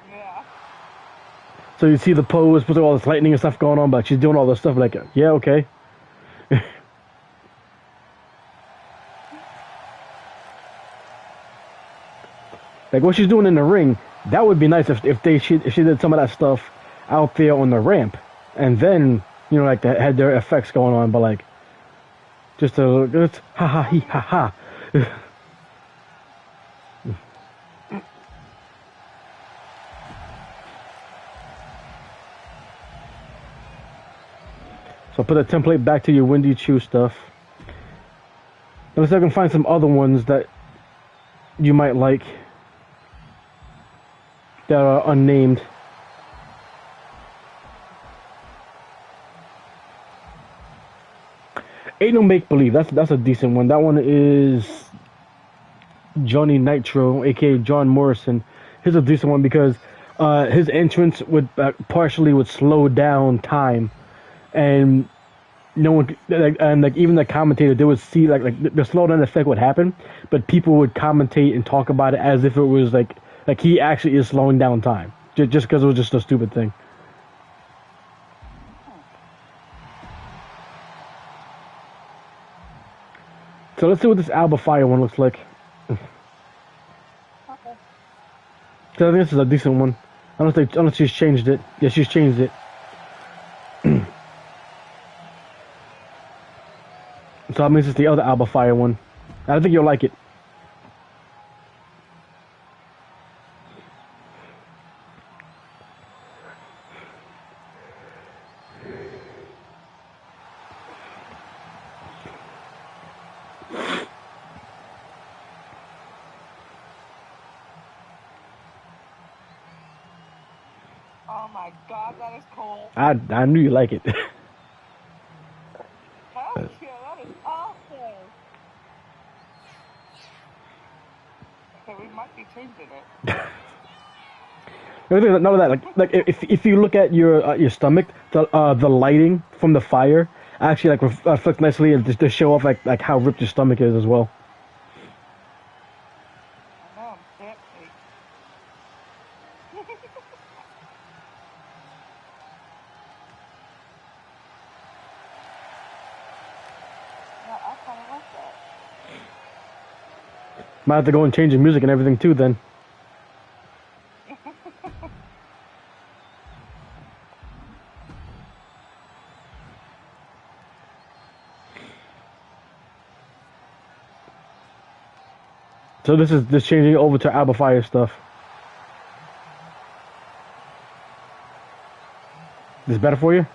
Yeah. So you see the pose, with all this lightning and stuff going on, but she's doing all this stuff like, yeah, okay. Like what she's doing in the ring, that would be nice if she did some of that stuff out there on the ramp, and then like they had their effects going on, but like just ha ha he ha ha. So put a template back to your Windy Chew stuff. Let's see if I can find some other ones that you might like that are unnamed. Ain't No Make Believe. That's a decent one. That one is Johnny Nitro, aka John Morrison. Here's a decent one because his entrance would partially would slow down time, and no one like even the commentator they would see like the slowdown effect would happen, but people would commentate and talk about it as if it was like he actually is slowing down time just because it was just a stupid thing. So let's see what this Alba Fire one looks like. So I think this is a decent one. Unless she's changed it. Yeah, she's changed it. So that means it's the other Alba Fire one. I think you'll like it. Oh my god, that is cool. I knew you like it. Hell yeah, that is awesome. Okay, we might be changing it. None of that. Like if you look at your stomach, the lighting from the fire actually like reflects nicely and just to show off like how ripped your stomach is as well. I know, I'm tipsy. Yeah, I kind of like that. Might have to go and change the music and everything too then. So this is just changing over to Alba Fire stuff. This better for you?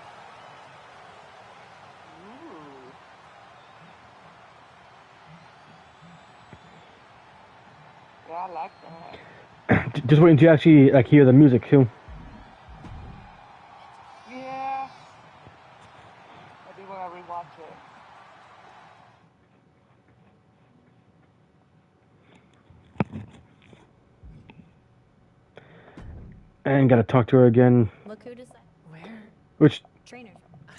Yeah, I like that. Just waiting to actually like hear the music too. Yeah. I do want to rewatch it. And gotta talk to her again. Look who decided. Where? Which Trainer.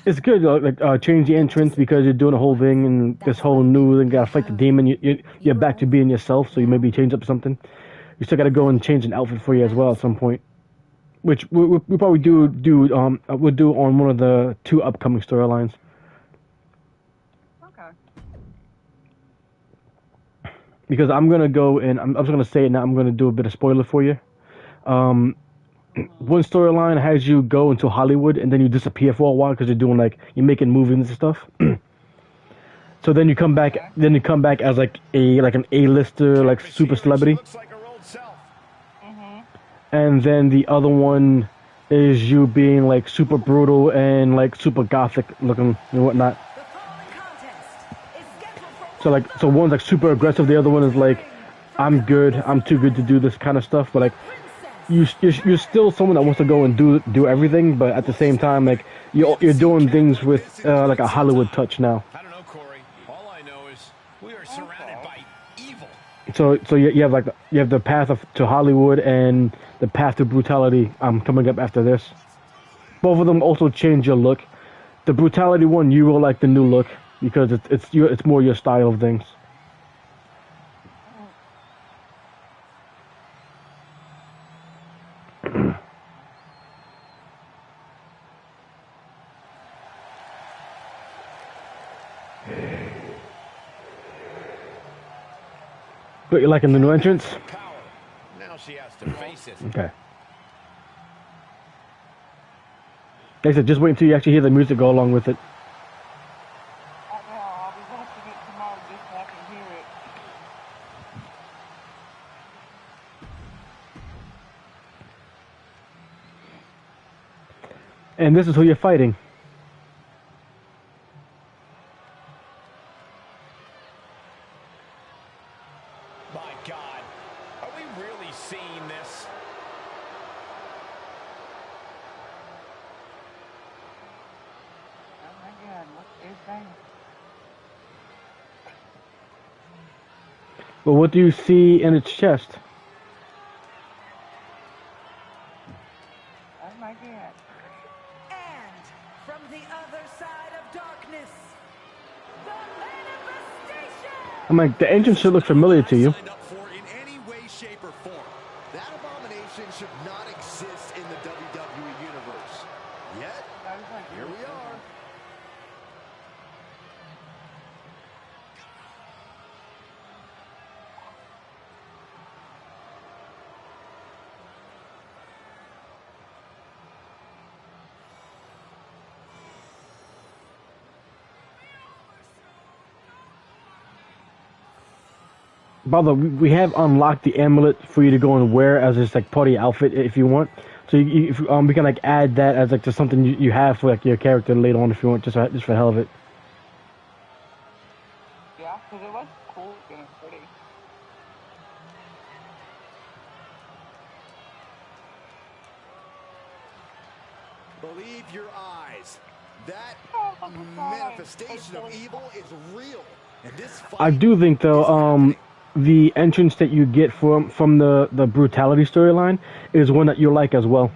it's good, like change the entrance because you're doing a whole thing and this whole new thing. Gotta fight the demon. You're back to being yourself, so you maybe change up something. You still gotta go and change an outfit for you as well at some point, which we probably we'll do on one of the 2 upcoming storylines. Okay. Because I'm gonna go and I'm just gonna say it now. I'm gonna do a bit of spoiler for you. One storyline has you go into Hollywood and then you disappear for a while because you're making movies and stuff. So then you come back. Then you come back as like an A-lister, like super celebrity. And then the other one is you being like super brutal and like super gothic looking and whatnot. So one's like super aggressive. The other one is like, I'm good. I'm too good to do this kind of stuff. But like, you're still someone that wants to go and do everything. But at the same time, like you're doing things with like a Hollywood touch now. So you have the path to Hollywood and the path to brutality coming up after this. Both of them also change your look. The brutality one, you will like the new look because it's more your style of things. But you liking the new entrance? Now she has to face it. Okay. Like I said, just wait until you actually hear the music go along with it. I'll be watching it tomorrow just so I can hear it. And this is who you're fighting. But what do you see in its chest? Oh my God. And from the other side of darkness, the manifestation! I'm like, the entrance should look familiar to you. In any way, shape, or form. That abomination should not exist in the WWE universe. Yet, here we are. By the way, we have unlocked the amulet for you to go and wear as this like party outfit if you want. So we can like add that as like just something you have for like your character later on if you want, just for the hell of it. Yeah, because it was cool and pretty. Believe your eyes. That manifestation of evil is real. And this fight I do think though, the entrance that you get from the brutality storyline is one that you like as well.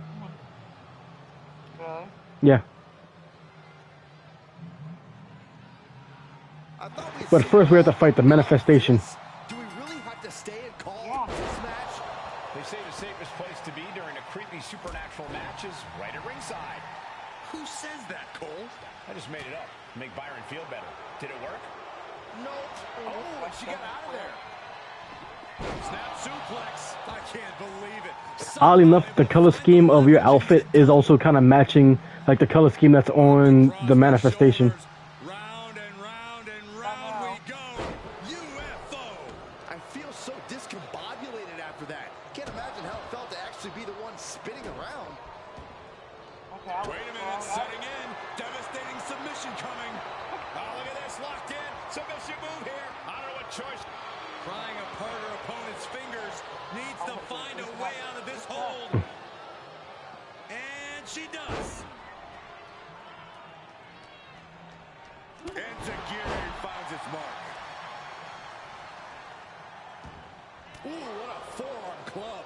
Really? Yeah. But first we have to fight the manifestation. Do we really have to stay and call this match? They say the safest place to be during a creepy supernatural match is right at ringside. Who says that, Cole? I just made it up. Make Byron feel better. Did it work? No. Oh, she got out of there. Snap suplex. I can't believe it. Oddly enough, the color scheme of your outfit is also kind of matching like the color scheme that's on the manifestation. Round and round and round we go. UFO. I feel so discombobulated after that. Can't imagine how it felt to actually be the one spinning around. Okay, Wait a minute, Submission move here. I don't know what choice. Prying apart her opponent's fingers. Needs to find a way out of this hold. And she does. Enziguri finds its mark. Ooh, what a forearm club.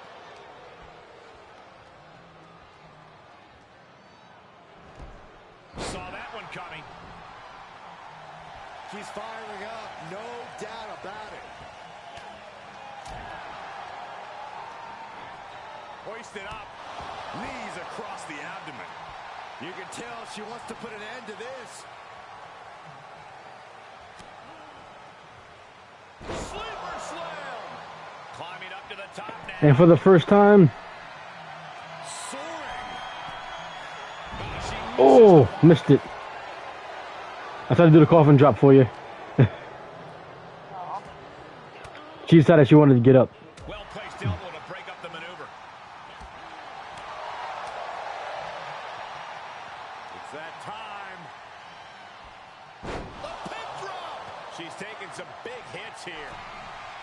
Saw that one coming. She's firing up, no doubt about it. Hoisted up. Knees across the abdomen. You can tell she wants to put an end to this. Sleeper slam. Climbing up to the top now. And for the first time. Oh, missed it. I tried to do the coffin drop for you. She decided she wanted to get up. Well-placed elbow to break up the maneuver. It's that time. The pin drop. She's taking some big hits here.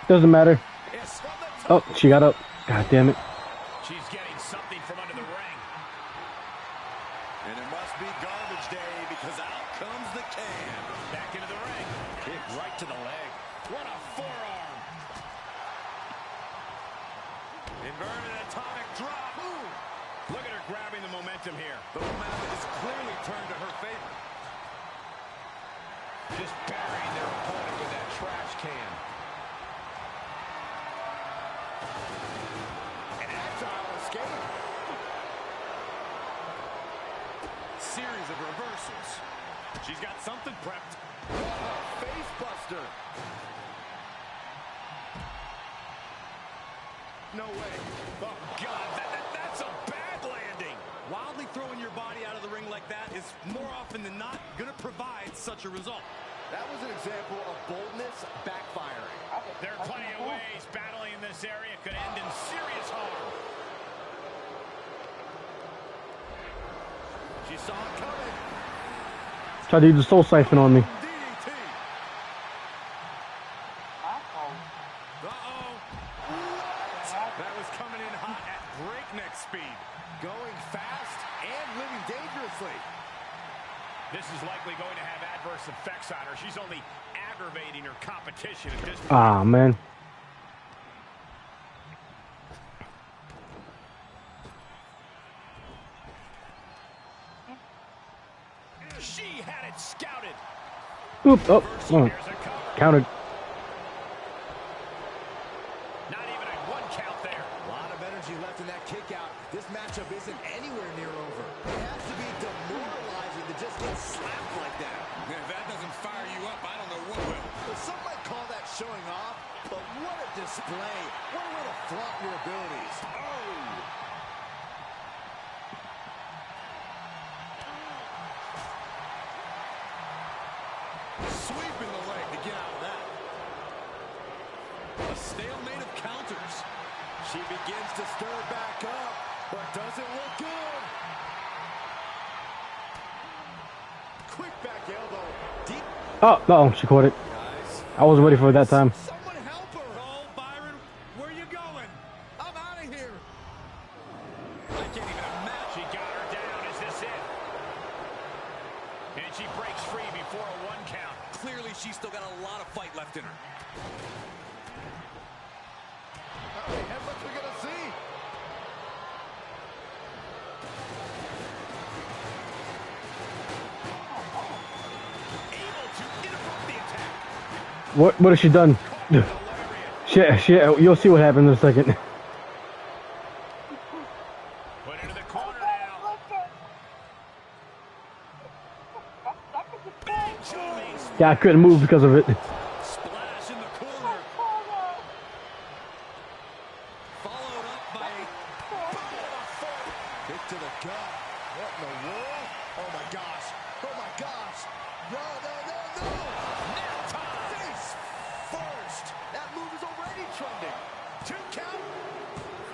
Doesn't matter. Oh, she got up. God damn it. She's getting something from under the ring. And it must be garbage day because out comes the can. Back into the ring. Kick right to the leg. What a forearm. Inverted atomic drop. Ooh. Look at her grabbing the momentum here. The momentum is clearly turned to her favor. Just burying their opponent with that trash can. An agile escape. Series of reversals. She's got something prepped. Face buster. No way. Oh, God, that's a bad landing. Wildly throwing your body out of the ring like that is more often than not going to provide such a result. That was an example of boldness backfiring. There are plenty of ways battling in this area could end in serious harm. She saw it coming. Tried to use the soul siphon on me. That was coming in hot at breakneck speed. Going fast and living dangerously. This is likely going to have adverse effects on her. She's only aggravating her competition at this point. Ah, man. She had it scouted. Oop, oh, counted. Not even a one count there. A lot of energy left in that kick out. This matchup isn't anywhere near over. It has to be demoralizing to just get slapped like that. If that doesn't fire you up, I don't know what will. Well, some might call that showing off, but what a display. What a way to flaunt your abilities. Oh! Sweeping the leg to get out of that. A stalemate of counters. She begins to stir back up, but doesn't look good. Quick back elbow. Deep. Oh, no, she caught it. I wasn't ready for it that time. Someone help her. Oh, Byron, where are you going? I'm out of here. I can't even imagine. She got her down. Is this it? And she breaks free before a one count. Clearly, she's still got a lot of fight left in her. How many headbutts we gonna see? Able to interrupt the attack. What has she done? Shit, you'll see what happens in a second. Put into the corner now. Yeah, I couldn't move because of it. Splash in the corner. Followed up by a kick to the gut. What in the world? Oh my gosh. Oh my gosh. No, no, no, no. Nap time. Face first. That move is already trending. 2 count.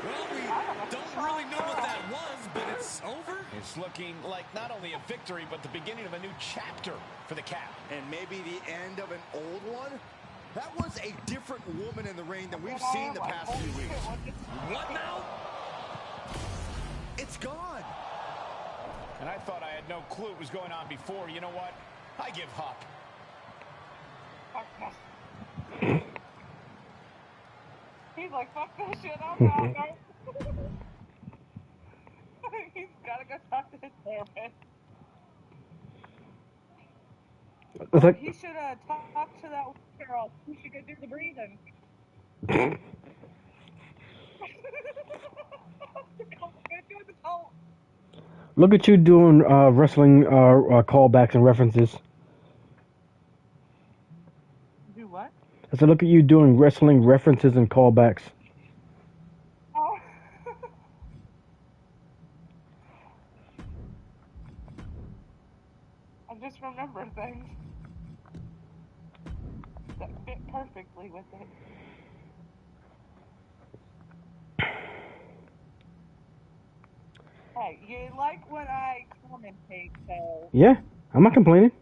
Well, we don't really know what that was, but it's over. It's looking like not only a victory, but the beginning of a new chapter for the cap. And maybe the end of an old one? That was a different woman in the ring than we've seen the past few weeks. What now? It's gone. And I thought I had no clue what was going on before. You know what? I give up. He's like, fuck this shit, I'm out. He's gotta go talk to his therapist. He should talk to that girl. He should go do the breathing. Look at you doing wrestling callbacks and references. Do what? I said, look at you doing wrestling references and callbacks. Oh. I just remember things that fit perfectly with it. Hey, you like when I commentate, so... Yeah, I'm not complaining.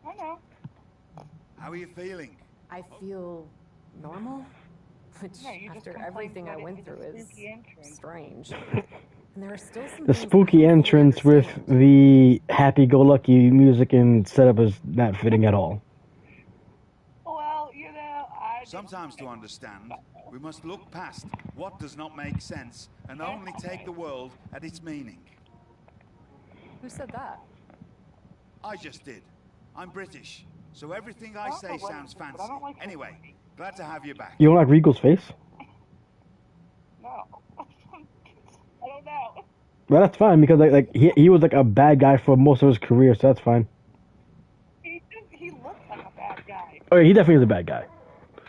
I know. How are you feeling? I feel normal, which after everything I went through is strange. And there are still some the spooky entrance with the happy-go-lucky music and setup is not fitting at all. Well, you know, Sometimes to understand, we must look past what does not make sense and only take the world at its meaning. Who said that? I just did. I'm British, so everything I say sounds fancy. Anyway, glad to have you back. You don't like Regal's face? No. I don't know. Well, that's fine because he was like a bad guy for most of his career, so that's fine. He looks like a bad guy. Oh, yeah, he definitely is a bad guy.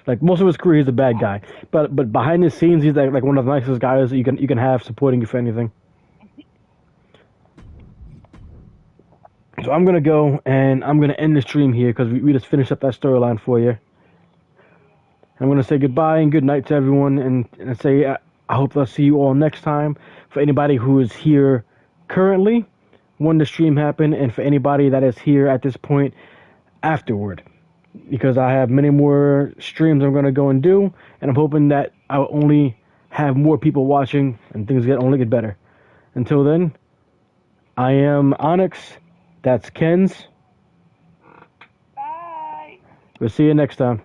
Like most of his career, he's a bad guy. But behind the scenes, he's like one of the nicest guys that you can have supporting you for anything. So I'm gonna go and I'm gonna end the stream here because we just finished up that storyline for you. I'm gonna say goodbye and good night to everyone, and say I hope I'll see you all next time. For anybody who is here currently when the stream happened, and for anybody that is here at this point afterward, because I have many more streams I'm gonna go and do, and I'm hoping that I'll only have more people watching and things only get better. Until then, I am Onyx. That's Kenz. Bye. We'll see you next time.